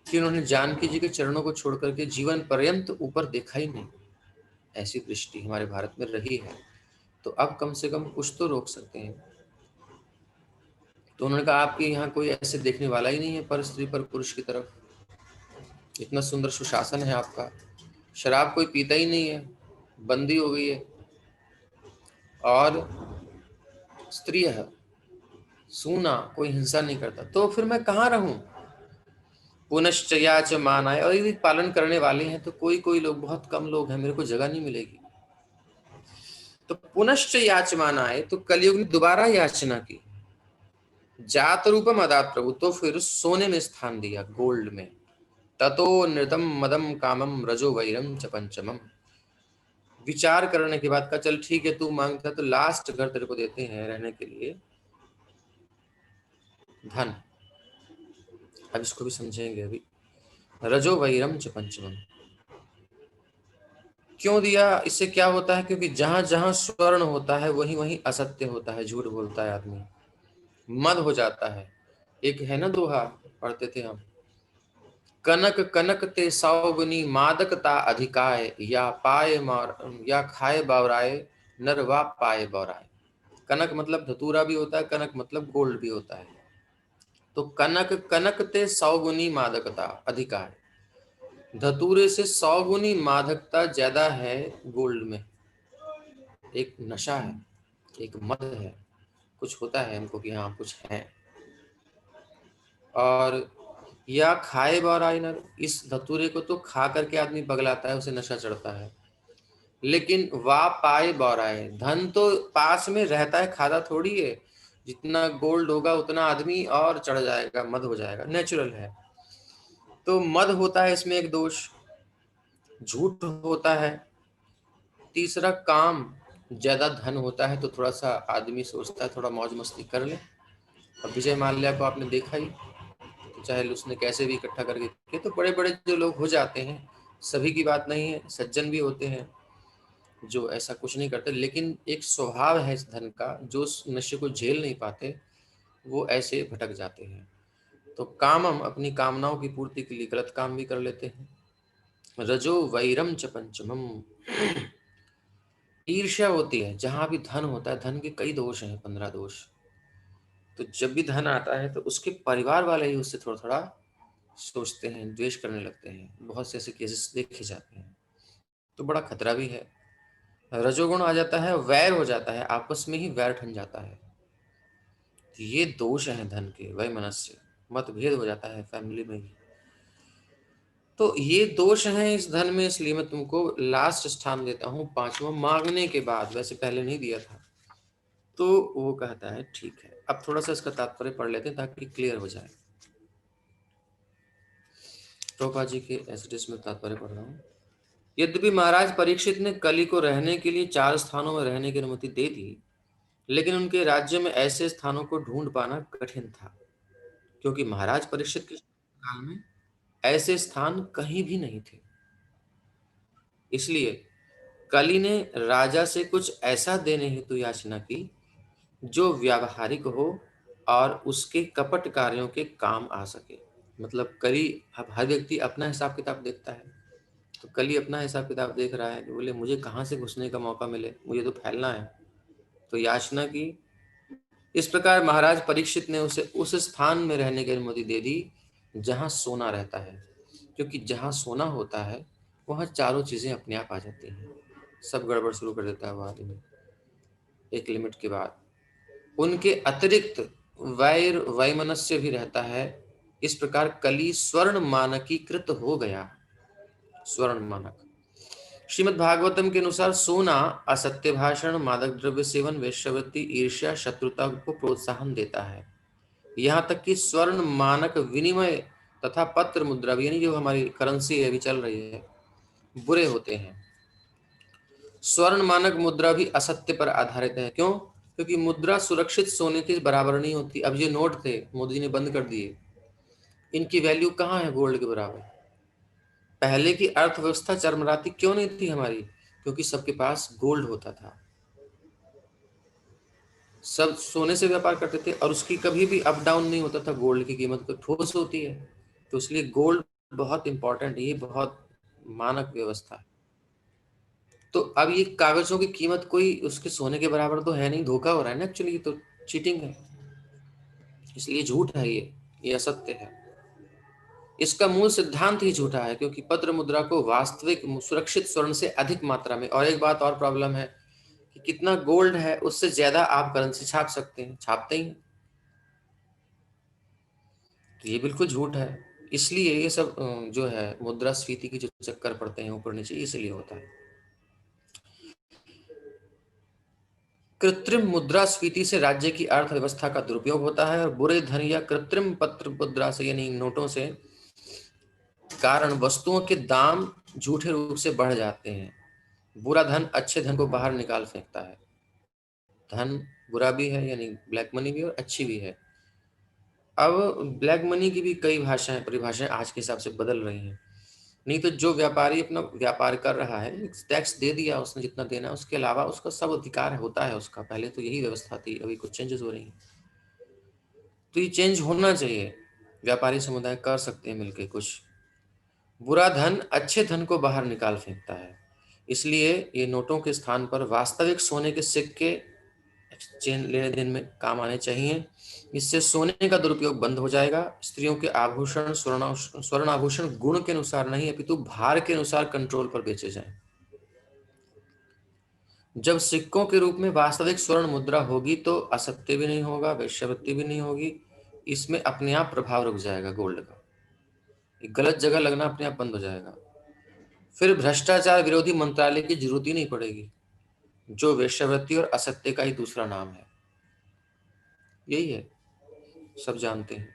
कि उन्होंने जानकी जी के चरणों को छोड़ करके जीवन पर्यंत ऊपर देखा ही नहीं। ऐसी दृष्टि हमारे भारत में रही है, तो अब कम से कम कुछ तो रोक सकते हैं। तो उन्होंने कहा आपके यहाँ कोई ऐसे देखने वाला ही नहीं है पर स्त्री पर पुरुष की तरफ, इतना सुंदर सुशासन है आपका, शराब कोई पीता ही नहीं है, बंदी हो गई है, और स्त्री है, सूना, कोई हिंसा नहीं करता, तो फिर मैं कहाँ रहूं? पुनश्च याच मानाय, और यदि पालन करने वाले हैं तो कोई कोई लोग, बहुत कम लोग हैं, मेरे को जगह नहीं मिलेगी। तो पुनश्च याच मानाय, तो कलयुग ने दोबारा याचना की। जात रूपम अदात प्रभु, तो फिर सोने में स्थान दिया, गोल्ड में। ततो नृतम मदम कामम रजो वैरम च पंचमम। विचार करने के बाद कहा चल ठीक है, तू मांगता तो लास्ट घर तेरे को देते हैं रहने के लिए, धन। अब इसको भी समझेंगे अभी। रजो वैरम च पंचमम क्यों दिया, इससे क्या होता है? क्योंकि जहां जहां स्वर्ण होता है वहीं वहीं असत्य होता है, झूठ बोलता है आदमी, मद हो जाता है। एक है ना दोहा, पढ़ते थे हम, कनक कनक ते सौगुनी मादकता अधिकाय, या पाए मार या खाए बावराए, नरवा पाए बौराए। कनक मतलब धतूरा भी होता है, कनक मतलब गोल्ड भी होता है। तो कनक कनक ते सौगुनी मादकता अधिकाय, धतूरे से 100 गुनी मादकता ज्यादा है गोल्ड में। एक नशा है, एक मद है, कुछ होता है हमको कि हाँ कुछ है। और या खाए बौराई नर, इस धतूरे को तो खा करके आदमी पगलाता है, उसे नशा चढ़ता है। लेकिन वा पाए बौराए, धन तो पास में रहता है, खाता थोड़ी है। जितना गोल्ड होगा उतना आदमी और चढ़ जाएगा, मद हो जाएगा, नेचुरल है। तो मद होता है इसमें एक दोष, झूठ होता है। तीसरा काम, ज्यादा धन होता है तो थोड़ा सा आदमी सोचता है थोड़ा मौज मस्ती कर ले। अब विजय माल्या को आपने देखा ही, तो चाहे उसने कैसे भी इकट्ठा करके किए, तो बड़े बड़े जो लोग हो जाते हैं, सभी की बात नहीं है, सज्जन भी होते हैं जो ऐसा कुछ नहीं करते, लेकिन एक स्वभाव है इस धन का, जो उस नशे को झेल नहीं पाते वो ऐसे भटक जाते हैं। तो कामम, अपनी कामनाओं की पूर्ति के लिए गलत काम भी कर लेते हैं। रजो वैरम च पंचमम, ईर्ष्या होती है। जहां भी धन होता है, धन के कई दोष हैं, 15 दोष। तो जब भी धन आता है तो उसके परिवार वाले ही उससे थोड़ा थोड़ा सोचते हैं, द्वेष करने लगते हैं। बहुत से ऐसे केसेस देखे जाते हैं, तो बड़ा खतरा भी है। रजोगुण आ जाता है, वैर हो जाता है, आपस में ही वैर ठन जाता है। ये दोष है धन के, वै मनस्य, मतभेद हो जाता है फैमिली में ही। तो ये दोष हैं इस धन में, इसलिए मैं तुमको लास्ट स्थान देता हूँ, 5वां, मांगने के बाद। वैसे पहले नहीं दिया था। तो वो कहता है ठीक है। अब थोड़ा सा इसका तात्पर्य पढ़ लेते हैं ताकि क्लियर हो जाए। प्रभुपाद जी के एसडीएस में तात्पर्य पढ़ रहा हूँ। यद्यपि महाराज परीक्षित ने कली को रहने के लिए 4 स्थानों में रहने की अनुमति दे दी, लेकिन उनके राज्य में ऐसे स्थानों को ढूंढ पाना कठिन था, क्योंकि महाराज परीक्षित के काल में ऐसे स्थान कहीं भी नहीं थे। इसलिए कली ने राजा से कुछ ऐसा देने हेतु याचना की जो व्यावहारिक हो और उसके कपट कार्यों के काम आ सके। मतलब कली, अब हर व्यक्ति अपना हिसाब किताब देखता है, तो कली अपना हिसाब किताब देख रहा है कि बोले मुझे कहाँ से घुसने का मौका मिले, मुझे तो फैलना है। तो याचना की। इस प्रकार महाराज परीक्षित ने उसे उस स्थान में रहने की अनुमति दे दी जहाँ सोना रहता है, क्योंकि जहाँ सोना होता है वहाँ चारों चीजें अपने आप आ जाती हैं। सब गड़बड़ शुरू कर देता है वो आदमी एक लिमिट के बाद। उनके अतिरिक्त वैर वैमनस्य भी रहता है। इस प्रकार कली स्वर्ण मानकीकृत हो गया। स्वर्ण मानक, श्रीमद् भागवतम के अनुसार सोना असत्य भाषण, मादक द्रव्य सेवन, वेश्यावृत्ति, ईर्ष्या, शत्रुता को प्रोत्साहन देता है। यहाँ तक कि स्वर्ण मानक विनिमय तथा पत्र मुद्रा भी, यानी जो हमारी करेंसी अभी चल रही है, बुरे होते हैं। स्वर्ण मानक मुद्रा भी असत्य पर आधारित है। क्यों? क्योंकि मुद्रा सुरक्षित सोने के बराबर नहीं होती। अब ये नोट थे, मोदी जी ने बंद कर दिए, इनकी वैल्यू कहाँ है गोल्ड के बराबर। पहले की अर्थव्यवस्था चरमराती क्यों नहीं थी हमारी? क्योंकि सबके पास गोल्ड होता था, सब सोने से व्यापार करते थे और उसकी कभी भी अप डाउन नहीं होता था। गोल्ड की कीमत तो ठोस होती है, तो इसलिए गोल्ड बहुत इंपॉर्टेंट है, ये बहुत मानक व्यवस्था है। तो अब ये कागजों की कीमत कोई उसके सोने के बराबर तो है नहीं, धोखा हो रहा है ना एक्चुअली, ये तो चीटिंग है, इसलिए झूठ है, ये असत्य है। इसका मूल सिद्धांत ही झूठा है, क्योंकि पत्र मुद्रा को वास्तविक सुरक्षित स्वर्ण से अधिक मात्रा में, और एक बात और प्रॉब्लम है कि कितना गोल्ड है उससे ज्यादा आप करेंसी छाप सकते हैं, छापते ही हैं। तो ये बिल्कुल झूठ है। इसलिए ये सब जो है मुद्रास्फीति की जो चक्कर पड़ते हैं ऊपर नीचे, इसलिए होता है। कृत्रिम मुद्रास्फीति से राज्य की अर्थव्यवस्था का दुरुपयोग होता है और बुरे धन या कृत्रिम पत्र मुद्रा से यानी नोटों से कारण वस्तुओं के दाम झूठे रूप से बढ़ जाते हैं। बुरा धन अच्छे धन को बाहर निकाल फेंकता है। धन बुरा भी है यानी ब्लैक मनी भी, और अच्छी भी है। अब ब्लैक मनी की भी कई भाषाएं परिभाषाएं आज के हिसाब से बदल रही हैं। नहीं तो जो व्यापारी अपना व्यापार कर रहा है, टैक्स दे दिया उसने जितना देना है, उसके अलावा उसका सब अधिकार होता है उसका। पहले तो यही व्यवस्था थी, अभी कुछ चेंजेस हो रही हैं, तो ये चेंज होना चाहिए। व्यापारी समुदाय कर सकते हैं मिलके कुछ। बुरा धन अच्छे धन को बाहर निकाल फेंकता है, इसलिए ये नोटों के स्थान पर वास्तविक सोने के सिक्के एक्सचेंज लेने देन में काम आने चाहिए। इससे सोने का दुरुपयोग बंद हो जाएगा। स्त्रियों के आभूषण स्वर्ण आभूषण गुण के अनुसार नहीं अपितु भार के अनुसार कंट्रोल पर बेचे जाएं। जब सिक्कों के रूप में वास्तविक स्वर्ण मुद्रा होगी तो असत्य भी नहीं होगा, वेश्यावृत्ति भी नहीं होगी। इसमें अपने आप प्रभाव रुक जाएगा गोल्ड का, गलत जगह लगना अपने आप बंद हो जाएगा। फिर भ्रष्टाचार विरोधी मंत्रालय की जरूरत ही नहीं पड़ेगी, जो वेश्यावृत्ति और असत्य का ही दूसरा नाम है। यही है, सब जानते हैं।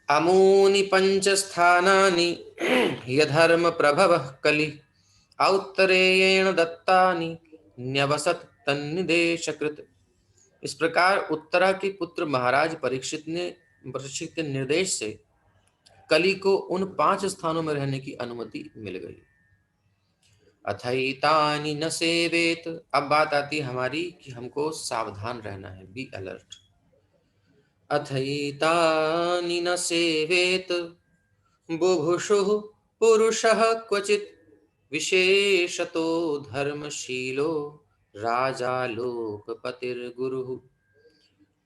अमूनि पंचस्थानानि यधर्म प्रभव कलि औत्तरेयेण दत्तानि न्यवसत तन्निदेशकृत। इस प्रकार उत्तरा के पुत्र महाराज परीक्षित के निर्देश से कलि को उन 5 स्थानों में रहने की अनुमति मिल गई। अथैतानि न सेवेत। अब बात आती है हमारी कि हमको सावधान रहना है, बी अलर्ट। अथैतानि न सेवेत बुभुषुः पुरुषः क्वचित् विशेषतो धर्मशीलो राजा लोकपतिर्गुरुः।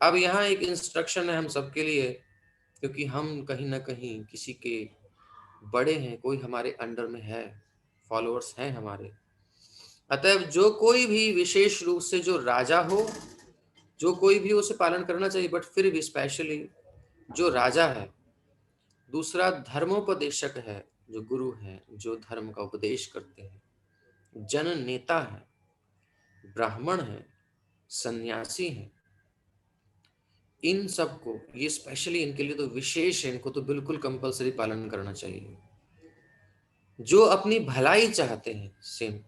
अब यहाँ एक इंस्ट्रक्शन है हम सबके लिए, क्योंकि हम कहीं ना कहीं किसी के बड़े हैं, कोई हमारे अंडर में है, फॉलोअर्स हैं हमारे। अतएव जो कोई भी विशेष रूप से जो राजा हो, जो कोई भी उसे पालन करना चाहिए, बट फिर भी स्पेशली जो राजा है, दूसरा धर्मोपदेशक है, जो गुरु है, जो धर्म का उपदेश करते हैं, जन नेता है, ब्राह्मण है, सन्यासी है, इन सबको ये स्पेशली इनके लिए तो विशेष है, इनको तो बिल्कुल कंपलसरी पालन करना चाहिए। जो अपनी भलाई चाहते हैं सेम,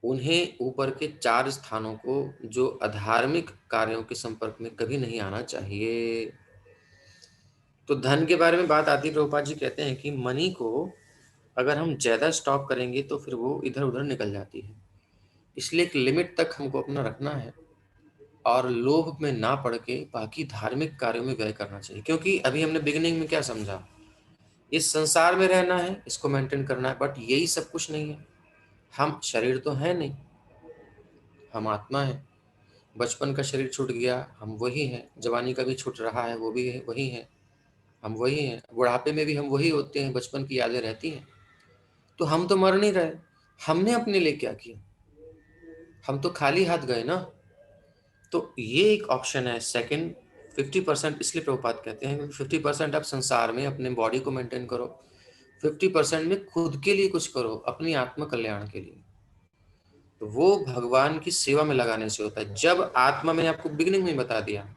उन्हें ऊपर के 4 स्थानों को जो अधार्मिक कार्यों के संपर्क में कभी नहीं आना चाहिए। तो धन के बारे में बात आती है, प्रभुपाद जी कहते हैं कि मनी को अगर हम ज्यादा स्टॉक करेंगे तो फिर वो इधर उधर निकल जाती है, इसलिए एक लिमिट तक हमको अपना रखना है और लोभ में ना पड़ के बाकी धार्मिक कार्यों में व्यय करना चाहिए। क्योंकि अभी हमने बिगिनिंग में क्या समझा, इस संसार में रहना है, इसको मेंटेन करना है, बट यही सब कुछ नहीं है। हम शरीर तो है नहीं, हम आत्मा है। बचपन का शरीर छूट गया, हम वही हैं। जवानी का भी छूट रहा है, वो भी है, वही है, हम वही हैं। बुढ़ापे में भी हम वही होते हैं, बचपन की यादें रहती हैं। तो हम तो मर नहीं रहे, हमने अपने लिए क्या किया, हम तो खाली हाथ गए ना। तो ये एक ऑप्शन है सेकंड, 50%। इसलिए प्रभुपाद कहते हैं 50% आप संसार में अपने बॉडी को मेंटेन करो, 50% में खुद के लिए कुछ करो, अपनी आत्म कल्याण के लिए। तो वो भगवान की सेवा में लगाने से होता है। जब आत्मा, मैंने आपको बिगिनिंग में बता दिया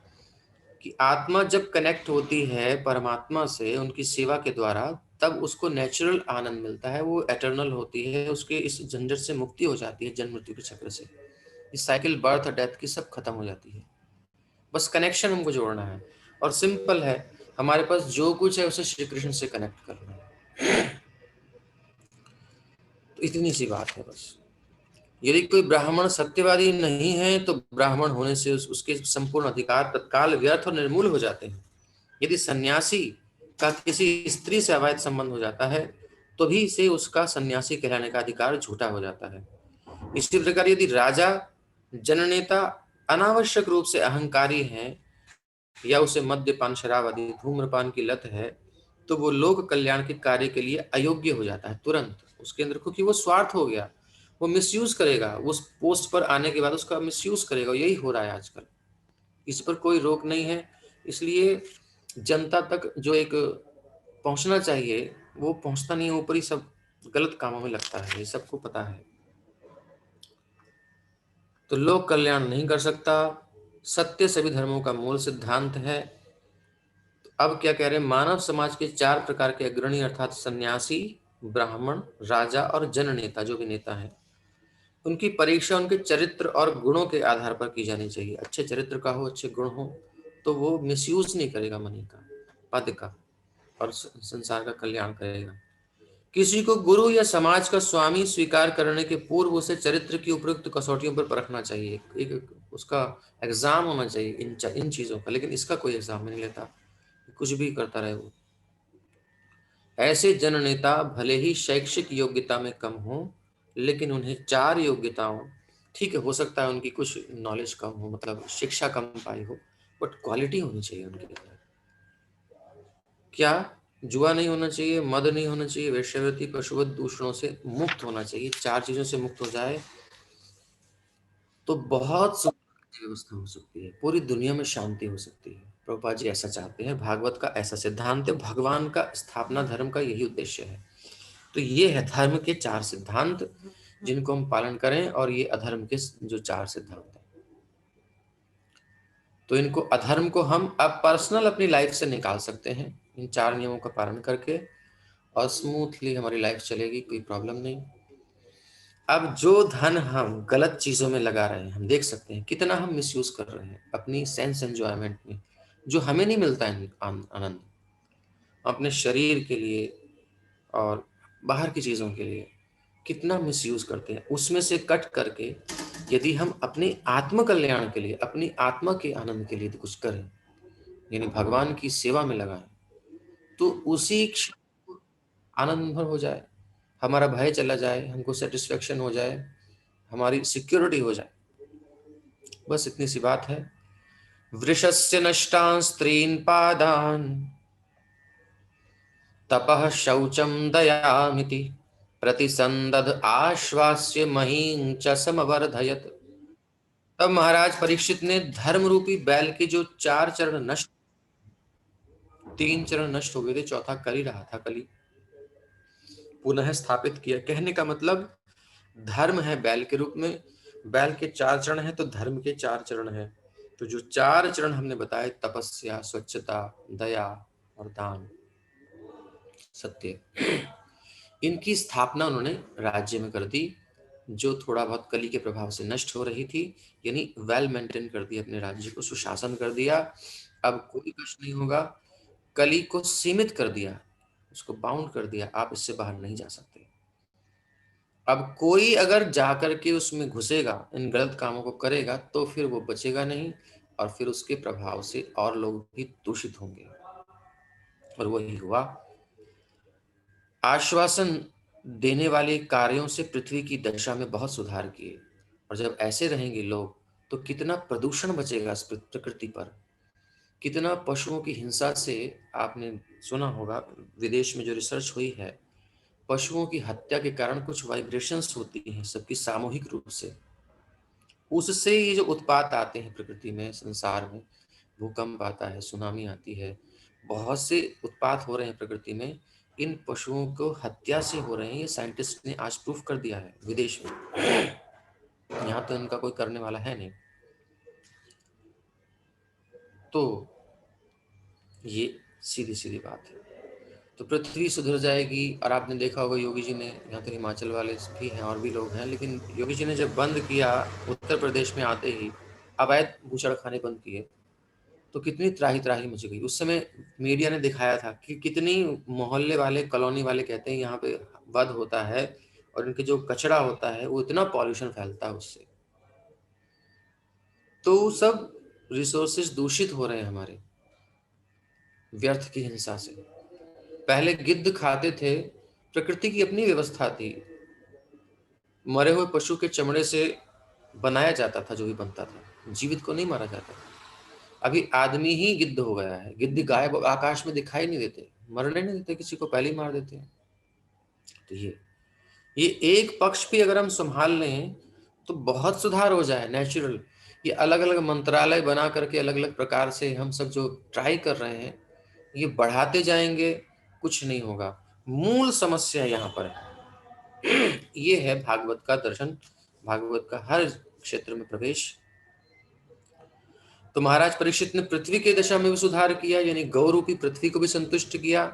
कि आत्मा जब कनेक्ट होती है परमात्मा से उनकी सेवा के द्वारा, तब उसको नेचुरल आनंद मिलता है, वो एटर्नल होती है, उसके इस झंझट से मुक्ति हो जाती है, जन्म मृत्यु के चक्र से, इस साइकिल बर्थ और डेथ की सब खत्म हो जाती है। बस कनेक्शन हमको जोड़ना है, और सिंपल है, हमारे पास जो कुछ है उसे श्री कृष्ण से कनेक्ट करना है। तो इतनी सी बात है बस। यदि कोई ब्राह्मण सत्यवादी नहीं है तो ब्राह्मण होने से उसके संपूर्ण अधिकार तत्काल व्यर्थ और निर्मूल हो जाते हैं। यदि सन्यासी का किसी स्त्री से अवैध संबंध हो जाता है तो भी से उसका सन्यासी कहलाने का अधिकार झूठा हो जाता है। इसी प्रकार यदि राजा जननेता अनावश्यक रूप से अहंकारी है या उसे मद्यपान शराब आदि धूम्रपान की लत है, तो वो लोक कल्याण के कार्य के लिए अयोग्य हो जाता है तुरंत उसके अंदर, क्योंकि वो स्वार्थ हो गया, वो मिसयूज करेगा, उस पोस्ट पर आने के बाद उसका मिसयूज करेगा। यही हो रहा है आजकल, इस पर कोई रोक नहीं है। इसलिए जनता तक जो एक पहुंचना चाहिए वो पहुंचता नहीं है, ऊपर ही सब गलत कामों में लगता है, ये सबको पता है। तो लोक कल्याण नहीं कर सकता, सत्य सभी धर्मों का मूल सिद्धांत है। तो अब क्या कह रहे हैं, मानव समाज के 4 प्रकार के अग्रणी अर्थात सन्यासी, ब्राह्मण, राजा और जननेता, जो भी नेता है, उनकी परीक्षा उनके चरित्र और गुणों के आधार पर की जानी चाहिए। अच्छे चरित्र का हो, अच्छे गुण हो, तो वो मिसयूज नहीं करेगा मनी का, पद का, और संसार का कल्याण करेगा। किसी को गुरु या समाज का स्वामी स्वीकार करने के पूर्व उसे चरित्र की उपयुक्त कसौटियों पर परखना चाहिए। एक उसका एग्जाम होना चाहिए इन चीजों का, लेकिन इसका कोई एग्जाम नहीं लेता, कुछ भी करता रहे वो। ऐसे जननेता भले ही शैक्षिक योग्यता में कम हो, लेकिन उन्हें 4 योग्यताओं, ठीक है, हो सकता है उनकी कुछ नॉलेज कम हो, मतलब शिक्षा कम पाई हो, बट क्वालिटी होनी चाहिए उनके अंदर। क्या? जुआ नहीं होना चाहिए, मद नहीं होना चाहिए, वेश्यावृत्ति, पशुवध दूषणों से मुक्त होना चाहिए। 4 चीजों से मुक्त हो जाए तो बहुत सुंदर व्यवस्था हो सकती है, पूरी दुनिया में शांति हो सकती है। प्रभुपाद जी ऐसा चाहते हैं, भागवत का ऐसा सिद्धांत है, भगवान का स्थापना धर्म का यही उद्देश्य है। तो ये है धर्म के 4 सिद्धांत जिनको हम पालन करें, और ये अधर्म के जो 4 सिद्धांत हैं। तो इनको, अधर्म को हम अब पर्सनल अपनी लाइफ से निकाल सकते हैं इन 4 नियमों का पालन करके, और स्मूथली हमारी लाइफ चलेगी, कोई प्रॉब्लम नहीं। अब जो धन हम गलत चीजों में लगा रहे हैं, हम देख सकते हैं कितना हम मिसयूज कर रहे हैं अपनी सेंस एंजॉयमेंट में, जो हमें नहीं मिलता है आनंद, अपने शरीर के लिए और बाहर की चीजों के लिए कितना मिसयूज करते हैं। उसमें से कट करके यदि हम अपने आत्म कल्याण के लिए, अपनी आत्मा के आनंद के लिए कुछ करें, यानी भगवान की सेवा में लगाएं, तो उसी क्षण आनंद भर हो जाए, हमारा भय चला जाए, हमको सेटिस्फेक्शन हो जाए, हमारी सिक्योरिटी हो जाए। बस इतनी सी बात है। वृषस्य नष्टान स्त्रीन पादान तपः शौचम दयामिति प्रतिसंदध आश्वास्य महीं च समवर्धयत। तब महाराज परीक्षित ने धर्म रूपी बैल के जो 4 चरण नष्ट, 3 चरण नष्ट हो गए थे, चौथा कर ही रहा था, कली पुनः स्थापित किया। कहने का मतलब धर्म है बैल के रूप में, बैल के 4 चरण है तो धर्म के 4 चरण है। तो जो 4 चरण हमने बताए, तपस्या, स्वच्छता, दया और दान, सत्य, इनकी स्थापना उन्होंने राज्य में कर दी, जो थोड़ा बहुत कली के प्रभाव से नष्ट हो रही थी, यानी वेल मेंटेन कर दिया अपने राज्य को, सुशासन कर दिया। अब कोई कष्ट नहीं होगा, कली को सीमित कर दिया, उसको बाउंड कर दिया, आप इससे बाहर नहीं जा सकते। अब कोई अगर जाकर के उसमें घुसेगा, इन गलत कामों को करेगा, तो फिर वो बचेगा नहीं, और फिर उसके प्रभाव से और लोग भी दूषित होंगे। और वही हुआ। आश्वासन देने वाले कार्यों से पृथ्वी की दशा में बहुत सुधार किए, और जब ऐसे रहेंगे लोग, तो कितना प्रदूषण बचेगा इस प्रकृति पर, कितना पशुओं की हिंसा से, आपने सुना होगा विदेश में जो रिसर्च हुई है, पशुओं की हत्या के कारण कुछ वाइब्रेशंस होती हैं सबकी सामूहिक रूप से, उससे ये जो उत्पात आते हैं प्रकृति में, संसार में, भूकंप आता है, सुनामी आती है, बहुत से उत्पात हो रहे हैं प्रकृति में, इन पशुओं को हत्या से हो रहे हैं। ये साइंटिस्ट ने आज प्रूफ कर दिया है विदेश में, यहाँ तो इनका कोई करने वाला है नहीं। तो ये सीधी सीधी बात है। तो पृथ्वी सुधर जाएगी। और आपने देखा होगा योगी जी ने, यहाँ तो हिमाचल वाले भी हैं और भी लोग हैं, लेकिन योगी जी ने जब बंद किया उत्तर प्रदेश में आते ही, अवैध बूचड़खाने बंद किए, तो कितनी त्राही त्राही मच गई। उस समय मीडिया ने दिखाया था कि कितनी मोहल्ले वाले, कॉलोनी वाले कहते हैं यहाँ पे वध होता है, और इनके जो कचरा होता है वो इतना पॉल्यूशन फैलता है उससे, तो सब रिसोर्सेज दूषित हो रहे हैं हमारे व्यर्थ की हिंसा से। पहले गिद्ध खाते थे, प्रकृति की अपनी व्यवस्था थी, मरे हुए पशु के चमड़े से बनाया जाता था जो भी बनता था, जीवित को नहीं मारा जाता था। अभी आदमी ही गिद्ध हो गया है, गिद्ध गायब आकाश में दिखाई नहीं देते, मरने नहीं देते किसी को, पहले ही मार देते हैं। तो ये एक पक्ष भी अगर हम संभाल लें तो बहुत सुधार हो जाए नेचुरल। ये अलग अलग मंत्रालय बना करके अलग अलग प्रकार से हम सब जो ट्राई कर रहे हैं, ये बढ़ाते जाएंगे कुछ नहीं होगा। मूल समस्या यहाँ पर है। ये है भागवत का दर्शन, भागवत का हर क्षेत्र में प्रवेश। तो महाराज परीक्षित ने पृथ्वी की दशा में भी सुधार किया, यानी गौ रूपी पृथ्वी को भी संतुष्ट किया।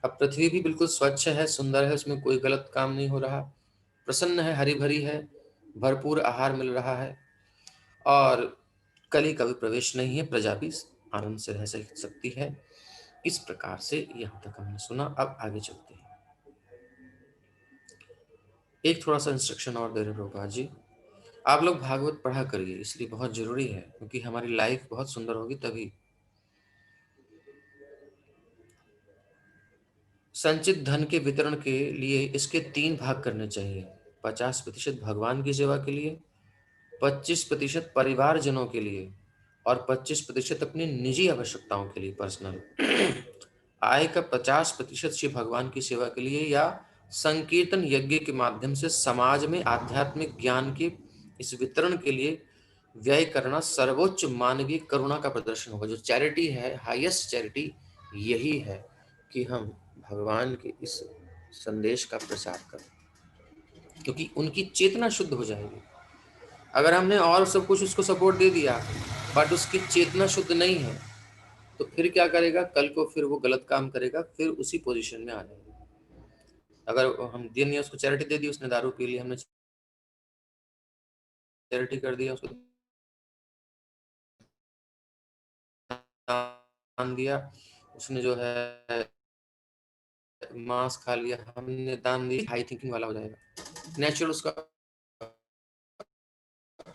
अब पृथ्वी भी बिल्कुल स्वच्छ है, सुंदर है, उसमें कोई गलत काम नहीं हो रहा, प्रसन्न है, हरी भरी है, भरपूर आहार मिल रहा है, और कली का भी प्रवेश नहीं है, प्रजा भी आनंद से रह सकती है। इस प्रकार से यहाँ तक हमने सुना। अब आगे चलते हैं। एक थोड़ा सा इंस्ट्रक्शन और दे रहे प्रभुपाद जी, आप लोग भागवत पढ़ा करिए, इसलिए बहुत जरूरी है, क्योंकि हमारी लाइफ बहुत सुंदर होगी तभी। संचित धन के वितरण के लिए इसके 3 भाग करने चाहिए। 50% भगवान की सेवा के लिए, 25% परिवारजनों के लिए, और 25% अपनी निजी आवश्यकताओं के लिए, पर्सनल। आय का 50% श्री भगवान की सेवा के लिए या संकीर्तन यज्ञ के माध्यम से समाज में आध्यात्मिक ज्ञान के इस वितरण के लिए व्यय करना सर्वोच्च मानवीय करुणा का प्रदर्शन होगा। जो चैरिटी है, हाईएस्ट चैरिटी यही है कि हम भगवान के इस संदेश का प्रसार करें, क्योंकि उनकी चेतना शुद्ध हो जाएगी। अगर हमने और सब कुछ उसको सपोर्ट दे दिया बट उसकी चेतना शुद्ध नहीं है, तो फिर क्या करेगा? कल को फिर वो गलत काम करेगा, फिर उसी पोजीशन में आ जाएगा। अगर हम दिन नहीं उसको चैरिटी दे दी, उसने दारू पी ली, हमने चैरिटी कर दिया, उसको दान दिया, उसने जो है मांस खा लिया, हमने दान दिया, हाई थिंकिंग वाला हो जाएगा, नेचुरल उसका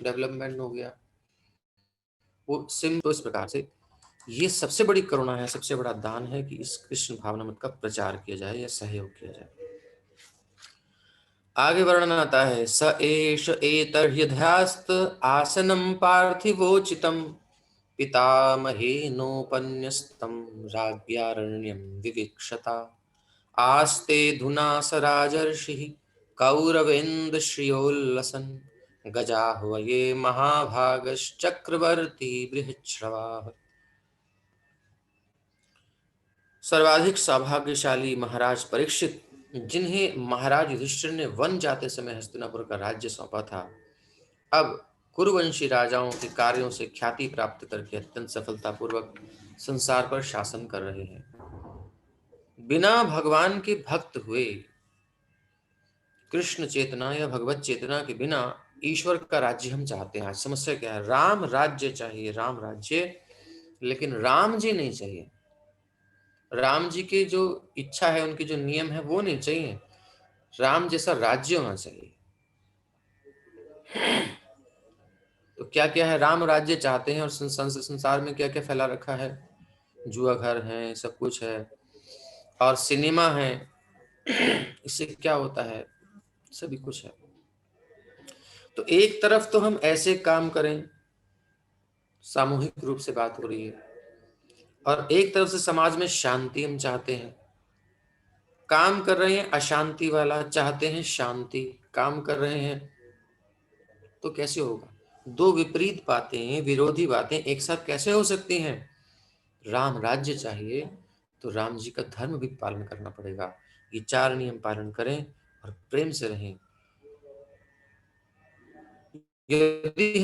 डेवलपमेंट हो गया वो सिम। तो इस प्रकार से ये सबसे बड़ी करुणा है, सबसे बड़ा दान है कि इस कृष्ण भावनामृत का प्रचार किया जाए या सहयोग किया जाए। आगे वर्णन आता है, स एष एतर्ह्यध्यास्त आसनं पार्थिवोचितं पितामहेनोपन्यस्तं राज्ञारण्यं विवीक्षता आस्ते धुना स राजर्षिः कौरवेन्द्रश्रियोल्लसन् गजाह्वये महाभागश्चक्रवर्ती बृहच्छ्रवाः। सर्वाधिक सौभाग्यशाली महाराज परीक्षित, जिन्हें महाराज युधिष्ठिर ने वन जाते समय हस्तिनापुर का राज्य सौंपा था, अब कुरुवंशी राजाओं के कार्यों से ख्याति प्राप्त करके अत्यंत सफलतापूर्वक संसार पर शासन कर रहे हैं। बिना भगवान के भक्त हुए, कृष्ण चेतना या भगवत चेतना के बिना ईश्वर का राज्य हम चाहते हैं। आज समस्या क्या है? राम राज्य चाहिए, राम राज्य, लेकिन राम जी नहीं चाहिए। राम जी की जो इच्छा है, उनके जो नियम है वो नहीं चाहिए, राम जैसा राज्य होना चाहिए। तो क्या क्या है? राम राज्य चाहते हैं, और संसार में क्या क्या फैला रखा है? जुआ घर है, सब कुछ है, और सिनेमा है। इससे क्या होता है? सभी कुछ है। तो एक तरफ तो हम ऐसे काम करें, सामूहिक रूप से बात हो रही है, और एक तरफ से समाज में शांति हम चाहते हैं। काम कर रहे हैं अशांति वाला, चाहते हैं शांति, काम कर रहे हैं, तो कैसे होगा? दो विपरीत बातें, विरोधी बातें एक साथ कैसे हो सकती हैं? राम राज्य चाहिए तो राम जी का धर्म भी पालन करना पड़ेगा। ये 4 नियम पालन करें और प्रेम से रहें। यदि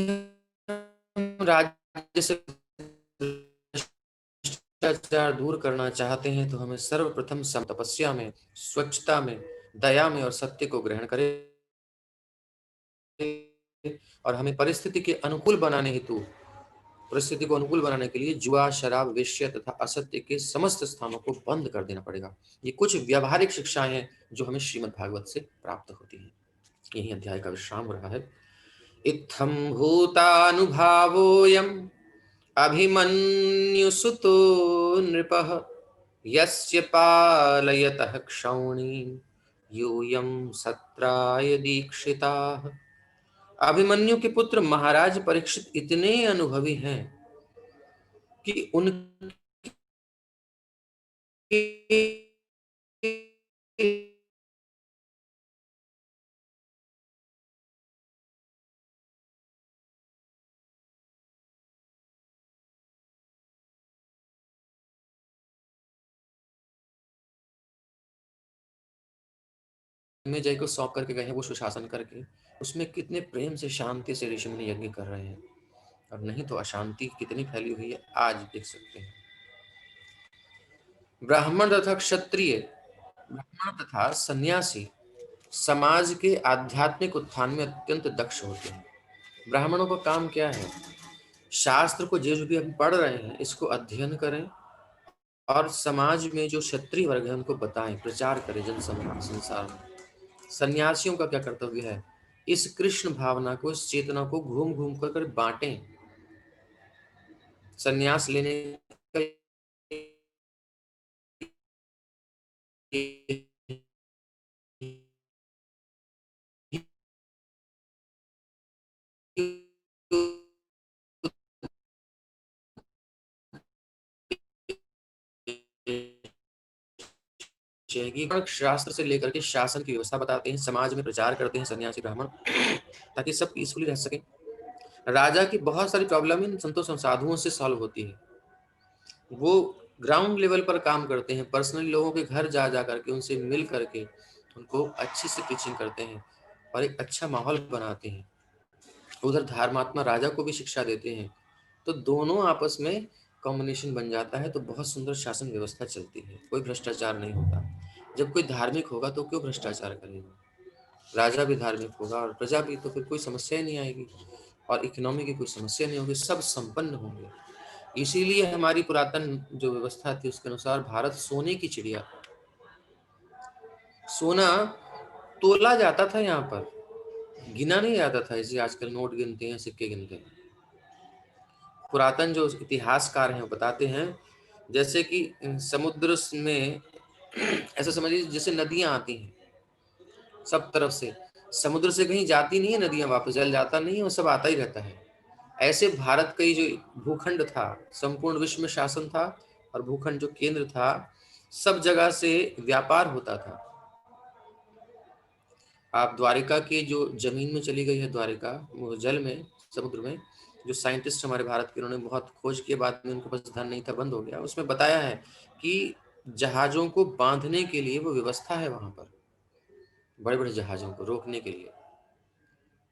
हम राज्य से भ्रष्टाचार दूर करना चाहते हैं, तो हमें सर्वप्रथम तपस्या में, स्वच्छता में, दया में और सत्य को ग्रहण करें, और हमें परिस्थिति के अनुकूल बनाने हेतु, परिस्थिति को अनुकूल बनाने के लिए जुआ, शराब, वेश्या तथा असत्य के समस्त स्थानों को बंद कर देना पड़ेगा। ये कुछ व्यावहारिक शिक्षाएं हैं जो हमें श्रीमद् भागवत से प्राप्त होती हैं। यही अध्याय का विश्राम हो रहा है। इत्थं भूतानुभावोऽयम् अभिमन्युसुतो नृपः यस्य पालयतः क्षौणी यूयं सत्राय दीक्षिताः। अभिमन्यु के पुत्र महाराज परीक्षित इतने अनुभवी हैं कि उनके जय को सौंप करके गए हैं, वो सुशासन करके उसमें कितने प्रेम से शांति से ऋषि मुनि यज्ञ कर रहे हैं, और नहीं तो अशांति कितनी फैली हुई है आज देख सकते हैं। ब्राह्मण तथा क्षत्रिय, ब्राह्मण तथा सन्यासी समाज के आध्यात्मिक उत्थान में अत्यंत दक्ष होते हैं। ब्राह्मणों का काम क्या है? शास्त्र को जो भी हम पढ़ रहे हैं इसको अध्ययन करें और समाज में जो क्षत्रिय वर्ग है उनको बताएं, प्रचार करें जन संसार में। सन्यासियों का क्या कर्तव्य है? इस कृष्ण भावना को, इस चेतना को घूम घूम कर बांटें। सन्यास लेने का शास्त्र से लेकर के शासन की व्यवस्था बताते हैं, समाज में प्रचार करते हैं सन्यासी ब्राह्मण, ताकि सब पीसफुली रह सके। राजा की बहुत सारी प्रॉब्लम इन संतों साधुओं से सॉल्व होती है। वो ग्राउंड लेवल पर काम करते हैं, पर्सनली लोगों के घर जा जा करके उनसे मिल करके उनको अच्छी से टीचिंग करते हैं और एक अच्छा माहौल बनाते हैं। उधर धर्मात्मा राजा को भी शिक्षा देते हैं, तो दोनों आपस में कॉम्बिनेशन बन जाता है, तो बहुत सुंदर शासन व्यवस्था चलती है, कोई भ्रष्टाचार नहीं होता। जब कोई धार्मिक होगा तो क्यों भ्रष्टाचार करेगा? राजा भी धार्मिक होगा और प्रजा भी, तो फिर कोई समस्या ही नहीं आएगी और इकोनॉमी की कोई समस्या नहीं होगी, सब संपन्न होंगे। इसीलिए हमारी पुरातन जो व्यवस्था थी उसके अनुसार भारत सोने की चिड़िया, सोना तोला जाता था, यहाँ पर गिना नहीं जाता था, इसे आजकल नोट गिनते हैं, सिक्के गिनते हैं। पुरातन जो इतिहासकार हैं वो बताते हैं, जैसे कि समुद्र में ऐसा समझिए जैसे नदियां आती हैं सब तरफ से, समुद्र से कहीं जाती नहीं है नदियां, वापस जल जाता नहीं है, वो सब आता ही रहता है। ऐसे भारत का जो भूखंड था, संपूर्ण विश्व में शासन था और भूखंड जो केंद्र था, सब जगह से व्यापार होता था। आप द्वारिका की जो जमीन में चली गई है, द्वारिका वो जल में, समुद्र में, जो साइंटिस्ट हमारे भारत के, उन्होंने बहुत खोज के बाद में उनके पास धन नहीं था, बंद हो गया, उसमें बताया है कि जहाजों को बांधने के लिए वो व्यवस्था है वहां पर, बड़े बड़े जहाजों को रोकने के लिए,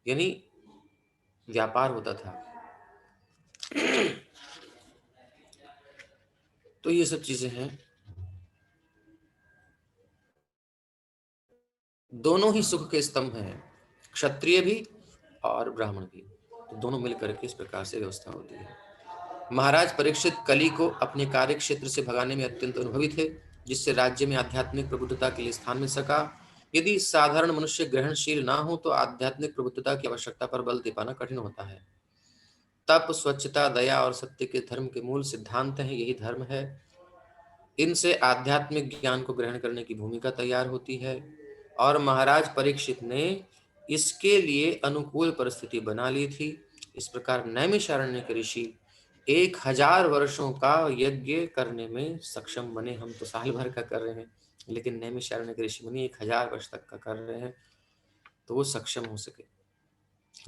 यानी व्यापार होता था। तो ये सब चीजें हैं। दोनों ही सुख के स्तंभ हैं, क्षत्रिय भी और ब्राह्मण भी, तो दोनों मिलकर के इस प्रकार से व्यवस्था होती है। महाराज परीक्षित कली को अपने कार्य क्षेत्र से भगाने में अत्यंत अनुभवी थे, जिससे राज्य में आध्यात्मिक प्रबुद्धता के लिए स्थान मिल सका। यदि साधारण मनुष्य ग्रहणशील ना हो तो आध्यात्मिक प्रबुद्धता की आवश्यकता पर बल दे पाना कठिन होता है। तप, स्वच्छता, दया और सत्य के धर्म के मूल सिद्धांत हैं, यही धर्म है। इनसे आध्यात्मिक ज्ञान को ग्रहण करने की भूमिका तैयार होती है और महाराज परीक्षित ने इसके लिए अनुकूल परिस्थिति बना ली थी। इस प्रकार नैमिषारण्य के ऋषि 1000 वर्षों का यज्ञ करने में सक्षम बने। हम तो साल भर का कर रहे हैं, लेकिन नैमिषारण्य के ऋषि मुनि 1000 वर्ष तक का कर रहे हैं, तो वो सक्षम हो सके।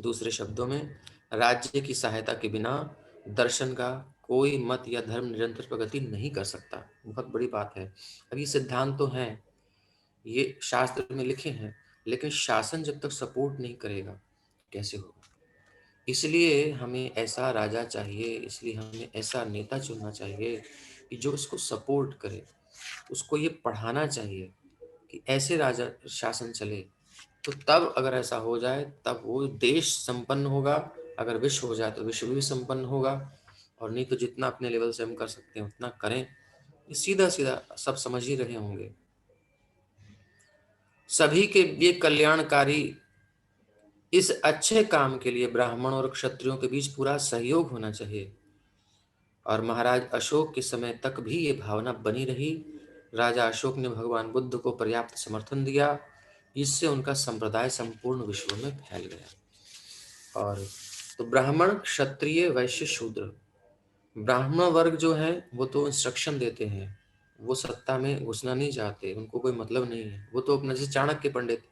दूसरे शब्दों में, राज्य की सहायता के बिना दर्शन का कोई मत या धर्म निरंतर प्रगति नहीं कर सकता। बहुत बड़ी बात है। अब ये सिद्धांत तो हैं, ये शास्त्र में लिखे हैं, लेकिन शासन जब तक सपोर्ट नहीं करेगा कैसे होगा? इसलिए हमें ऐसा राजा चाहिए, इसलिए हमें ऐसा नेता चुनना चाहिए कि जो उसको सपोर्ट करे, उसको ये पढ़ाना चाहिए कि ऐसे राजा शासन चले, तो तब अगर ऐसा हो जाए तब वो देश संपन्न होगा, अगर विश्व हो जाए तो विश्व भी संपन्न होगा, और नहीं तो जितना अपने लेवल से हम कर सकते हैं उतना करें। सीधा सीधा सब समझ ही रहे होंगे। सभी के लिए कल्याणकारी इस अच्छे काम के लिए ब्राह्मण और क्षत्रियों के बीच पूरा सहयोग होना चाहिए, और महाराज अशोक के समय तक भी ये भावना बनी रही। राजा अशोक ने भगवान बुद्ध को पर्याप्त समर्थन दिया, इससे उनका संप्रदाय संपूर्ण विश्व में फैल गया। और तो ब्राह्मण, क्षत्रिय, वैश्य, शूद्र, ब्राह्मण वर्ग जो है वो तो इंस्ट्रक्शन देते हैं, वो सत्ता में घुसना नहीं चाहते, उनको कोई मतलब नहीं है, वो तो अपना, जैसे चाणक्य पंडित,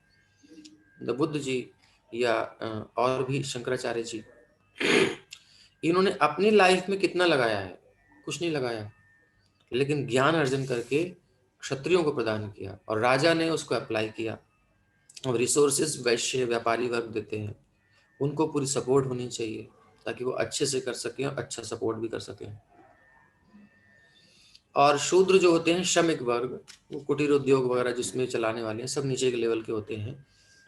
बुद्ध जी या और भी शंकराचार्य जी, इन्होंने अपनी लाइफ में कितना लगाया है? कुछ नहीं लगाया, लेकिन ज्ञान अर्जन करके क्षत्रियों को प्रदान किया और राजा ने उसको अप्लाई किया। और रिसोर्सेज वैश्य व्यापारी वर्ग देते हैं, उनको पूरी सपोर्ट होनी चाहिए ताकि वो अच्छे से कर सकें और अच्छा सपोर्ट भी कर सकें। और शूद्र जो होते हैं, श्रमिक वर्ग, वो कुटीर उद्योग वगैरह जिसमें चलाने वाले हैं, सब नीचे के लेवल के होते हैं।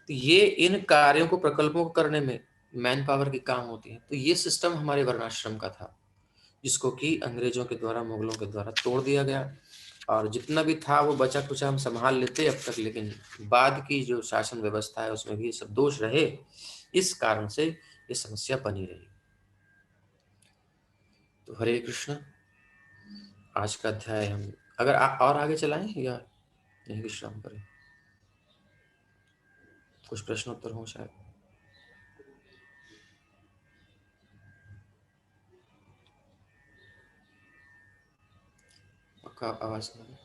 तो ये इन कार्यों को, प्रकल्पों को करने में मैन पावर की काम होती है। तो ये सिस्टम हमारे वर्णाश्रम का था, जिसको कि अंग्रेजों के द्वारा, मुगलों के द्वारा तोड़ दिया गया। और जितना भी था वो बचा कुचा हम संभाल लेते अब तक, लेकिन बाद की जो शासन व्यवस्था है उसमें भी ये सब दोष रहे, इस कारण से ये समस्या बनी रही। तो हरे कृष्ण, आज का अध्याय हम अगर और आगे चलाएं या यहीं विश्राम करें? कुछ प्रश्न उत्तर हो शायद। आपका आवाज नहीं,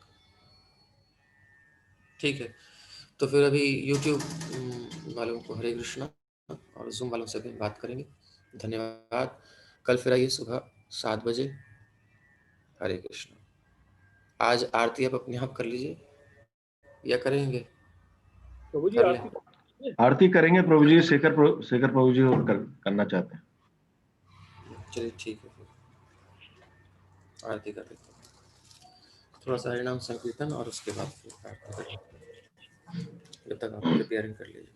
ठीक है। तो फिर अभी YouTube वालों को हरे कृष्णा और Zoom वालों से भी बात करेंगे। धन्यवाद। कल फिर आइए सुबह 7 बजे। हरे कृष्ण। आज आरती आप अपने आप कर लीजिए या करेंगे? प्रभु जी कर लें। आरती करेंगे प्रभु जी, शेखर प्रभु जी और करना चाहते हैं। चलिए ठीक है, फिर आरती कर लेते हैं। थोड़ा सा हरिनाम संकीर्तन और उसके बाद फिर आरती करेंगे। जब तक आप प्रिपेयरिंग कर लीजिए।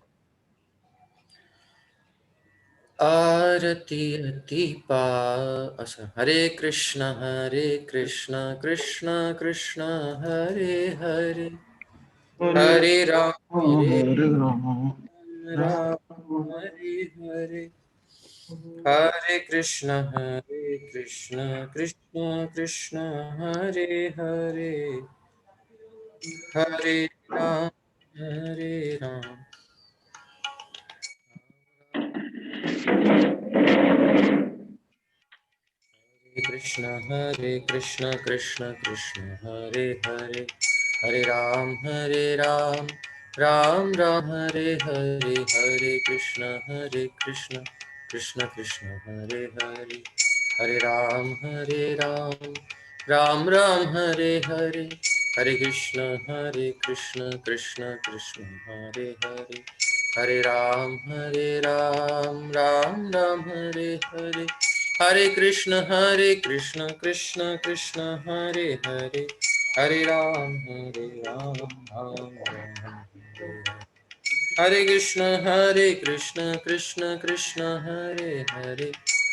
आरती अति पा अच्छा, हरे कृष्ण कृष्ण कृष्ण हरे हरे, हरे राम राम हरे हरे, हरे कृष्ण कृष्ण कृष्ण हरे हरे, हरे राम हरे कृष्ण कृष्ण कृष्ण हरे हरे, हरे राम राम राम हरे हरे, हरे कृष्ण कृष्ण कृष्ण हरे हरे, हरे राम राम राम हरे हरे, हरे कृष्ण कृष्ण कृष्ण हरे हरे, हरे राम राम राम हरे हरे, हरे कृष्ण कृष्ण कृष्ण हरे हरे, हरे राम राम राम हरे हरे, हरे कृष्ण कृष्ण कृष्ण हरे हरे,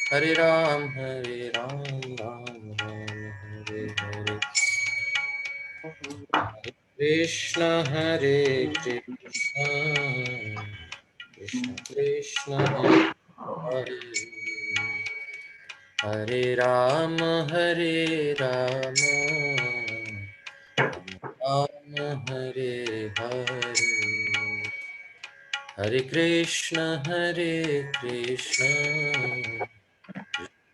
हरे राम राम राम हरे हरे, हरे कृष्ण कृष्ण कृष्ण हरे हरे राम राम हरे हरे, हरे कृष्ण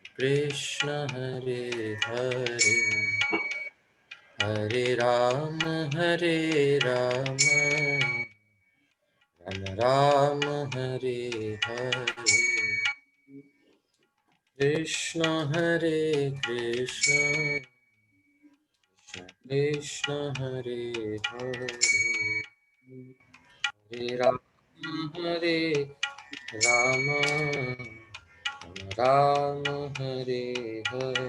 कृष्ण हरे हरे, हरे राम राम राम हरे हरे, कृष्ण कृष्ण हरे हरे, हरे राम राम हरे हरे।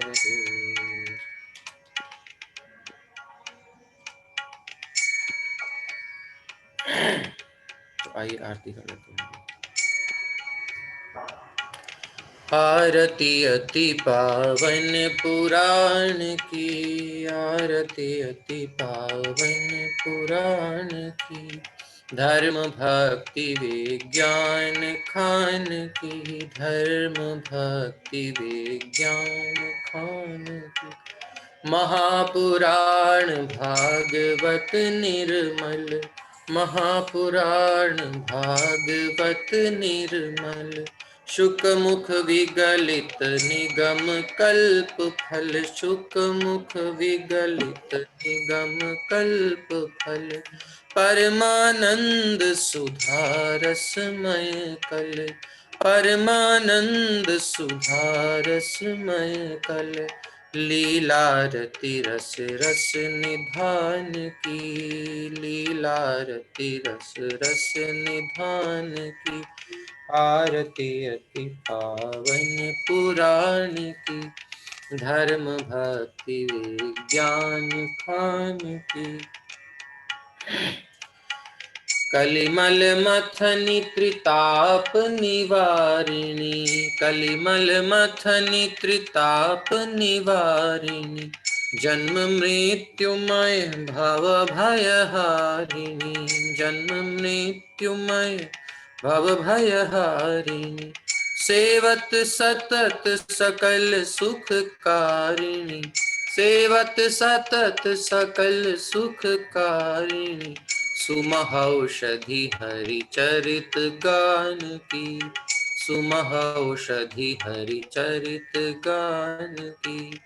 तो आइए आरती कर लेते हैं। आरती अति पावन पुराण की, आरती अति पावन पुराण की, धर्म भक्ति विज्ञान खान की, धर्म भक्ति विज्ञान खान की, महापुराण भागवत निर्मल, महापुराण भागवत निर्मल, शुक मुख विगलित निगम कल्प फल, शुक मुख विगलित निगम कल्प फल, परमानंद सुधा रसमय कल, परमानंद सुधा रसमय कल, लीलारति रस रस निधान की, लीलारति रस रस निधान की, आरती अति पावन पुराण की, धर्म भक्ति विज्ञान खान की। कलिमल मथनि त्रिताप निवारिणी, कलिमल मथनि त्रिताप निवारिणी, जन्म मृत्युमय भव भयहारिणी, जन्म मृत्युमय भव भयहारिणी, सेवत सतत सकल सुखकारिणी, सेवत सतत सकल सुखकारिणी, सुमहौषधि हरि चरित गान की, सुमहौषधि हरि चरित गान की,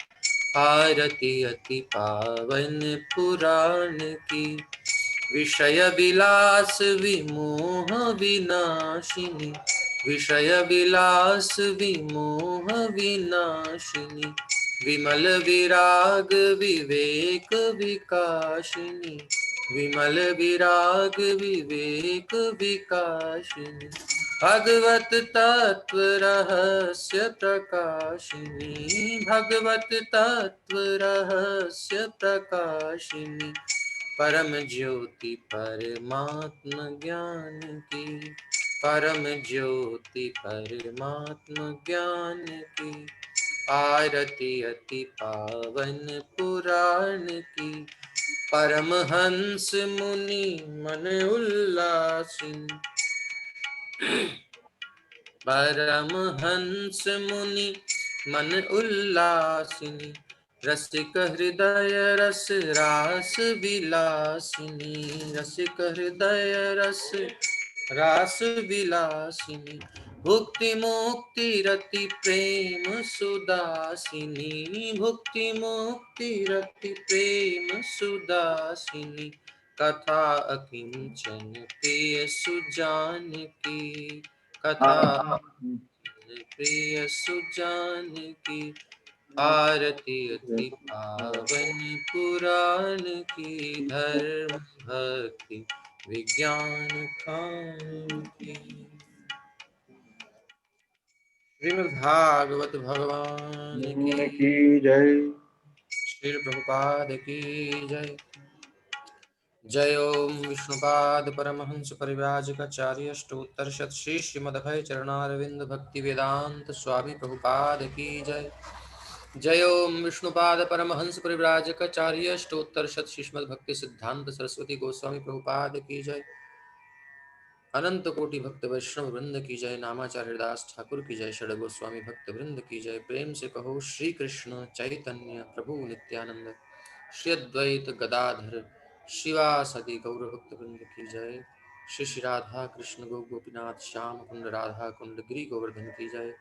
आरती अति पावन पुराण की, विषय विलास विमोह विनाशिनी, विषय विलास विमोह विनाशिनी, विमल विराग विवेक विकाशिनी, विमल विराग विवेक विकाशिनी, भगवत तत्व रहस्य प्रकाशिनी, भगवत तत्व रहस्य प्रकाशिनी, परम ज्योति परमात्म ज्ञान की, परम ज्योति परमात्म ज्ञान की, आरती अति पावन पुराण की, परमहंस मुनि मन उल्लासिनी, परमहंस मुनि मन उल्लासिनी, रसिक हृदय रस रास विलासिनी, रसिक हृदय रस रास विलासिनी, भुक्ति मुक्ति रति प्रेम सुदासिनी, भुक्ति मुक्ति रति प्रेम सुदासिनी, कथा अकिंचन प्रिय सुजान की, कथा प्रिय सुजान की, आरती अति पावन पुराण की, धर्म भक्ति विज्ञान खान की। श्रीमद् भागवत भगवान की जय। श्री प्रभुपाद की जय। जय ओम विष्णुपाद परमहंस परिव्राजकाचार्य अष्टोत्तर शत श्री श्रीमदभय चरणारविंद भक्ति वेदांत स्वामी प्रभुपाद की जय। जय ओम विष्णुपाद परमहंस परिव्राजकाचार्य अष्टोत्तर शत श्रीमद् भक्ति सिद्धांत सरस्वती गोस्वामी प्रभुपाद की जय। अनंत कोटि भक्त वैष्णव वृंद की जय। नामाचार्य दास ठाकुर की जय। षड गोस्वामी भक्त वृंद की जय। प्रेम से कहो श्री कृष्ण चैतन्य प्रभु नित्यानंद श्री अद्वैत गदाधर शिवासदि गौर भक्त वृंद की जय। श्री श्री राधा कृष्ण गो गोपीनाथ श्याम कुंड राधा कुंड गिरी गोवर्धन की जय।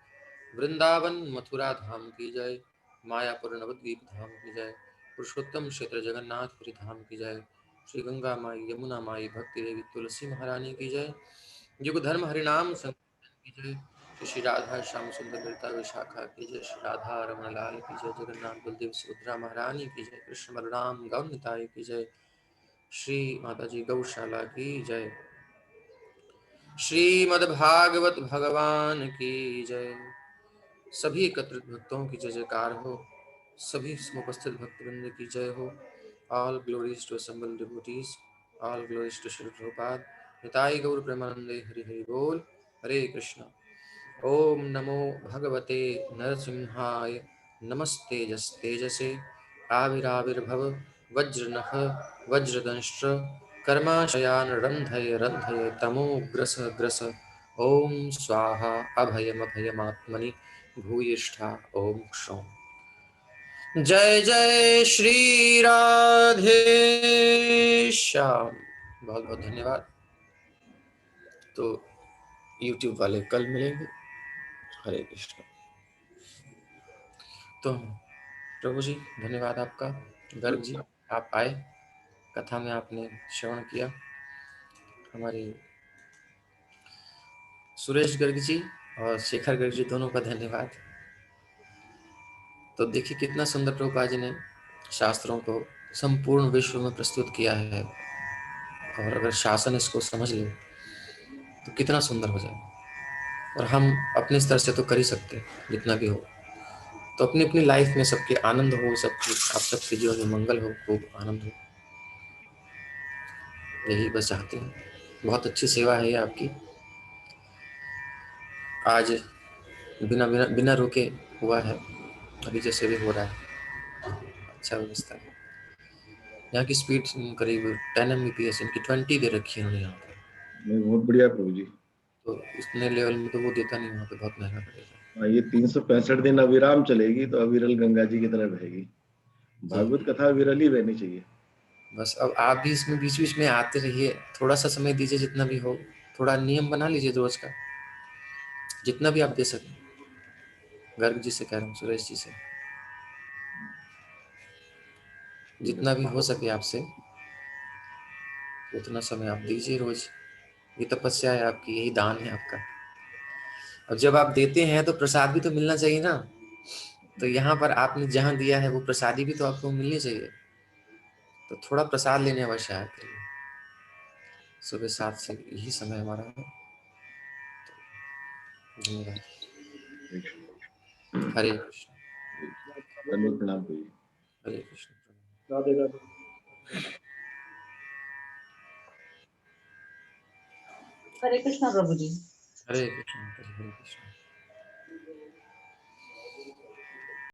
वृंदावन मथुरा धाम की जय। मायापुर नवद्वीप धाम की जय। पुरुषोत्तम क्षेत्र जगन्नाथपुरी धाम की जय। श्री गंगा माई यमुना माई भक्ति देवी तुलसी महारानी की जय। युग धर्म हरिनाम संकीर्तन की जय। श्री श्री राधा श्याम सुंदर ललिता विशाखा की जय। श्री राधा रमण लाल की जय। जगन्नाथ बलदेव सुभद्रा महारानी की जय। कृष्ण बलराम गौर निताय की जय। श्री माता जी गौशाला की जय। श्रीमद्भागवत भगवान की जय। सभी एकत्रित भक्तों की जय जयकार हो। सभी समुपस्थित भक्तवृंद की जय हो। All glories to assembled devotees, all glories to Shri Prabhupada. Nitai Gaura प्रेमानंदे हरि हरि बोल। हरे कृष्ण। ओम नमो भगवते नरसिंहाय नमस्ते जस्तेजसे आविराविर्भव वज्रनख वज्रदंष्ट्र कर्माशयान रंधय रंधय तमो ग्रस ग्रस। ओम स्वाहा अभयमभयमात्मनि भूयिष्ठा ओम क्षौम। जय जय श्री राधे श्याम। बहुत बहुत धन्यवाद। तो YouTube वाले कल मिलेंगे। हरे कृष्ण। तो प्रभु जी धन्यवाद आपका। गर्ग जी आप आए, कथा में आपने श्रवण किया। हमारे सुरेश गर्ग जी और शेखर गर्ग जी दोनों का धन्यवाद। तो देखिए कितना सुंदर प्रभुपाद जी ने शास्त्रों को संपूर्ण विश्व में प्रस्तुत किया है, और अगर शासन इसको समझ ले तो कितना सुंदर हो जाए। और हम अपने स्तर से तो कर ही सकते हैं जितना भी हो। तो अपनी अपनी लाइफ में सबके आनंद हो, सबकी आप सबके जीवन में मंगल हो, खूब आनंद हो, यही बस चाहते हैं। बहुत अच्छी सेवा है ये आपकी। आज बिना बिना बिना रुके हुआ है, अभी जैसे भी हो रहा है, अच्छा व्यवस्था है। यहाँ की स्पीड करीब 10 Mbps, इनकी 20 दे रखी है उन्होंने यहाँ पर। नहीं, बहुत बढ़िया प्रभु जी। तो इतने लेवल में तो वो देता नहीं, वहाँ पे बहुत महंगा पड़ेगा। हाँ, ये 365 दिन अविराम चलेगी तो अविरल गंगा जी की तरह बहेगी। भागवत कथा अविरल ही बहनी चाहिए। बस अब आप भी इसमें बीच बीच में आते रहिए, थोड़ा सा समय दीजिए, जितना भी हो, थोड़ा नियम बना लीजिए रोज का, जितना भी आप दे सकें। गर्ग जी से कह रहा हूँ, सुरेश जी से, जितना भी हो सके आपसे उतना समय आप दीजिए रोज। ये तपस्या है आपकी, यही दान है आपका। अब जब आप देते हैं तो प्रसाद भी तो मिलना चाहिए ना। तो यहाँ पर आपने जहाँ दिया है वो प्रसादी भी तो आपको मिलनी चाहिए। तो थोड़ा प्रसाद लेने अवश्य आया करिए। सुबह 7 से यही समय हमारा है। धन्यवाद। हरे कृष्ण। धन्यवाद, प्रणाम प्रभु जी। हरे कृष्ण। राधे राधे। हरे कृष्णा प्रभु जी। हरे कृष्ण। हरे कृष्ण।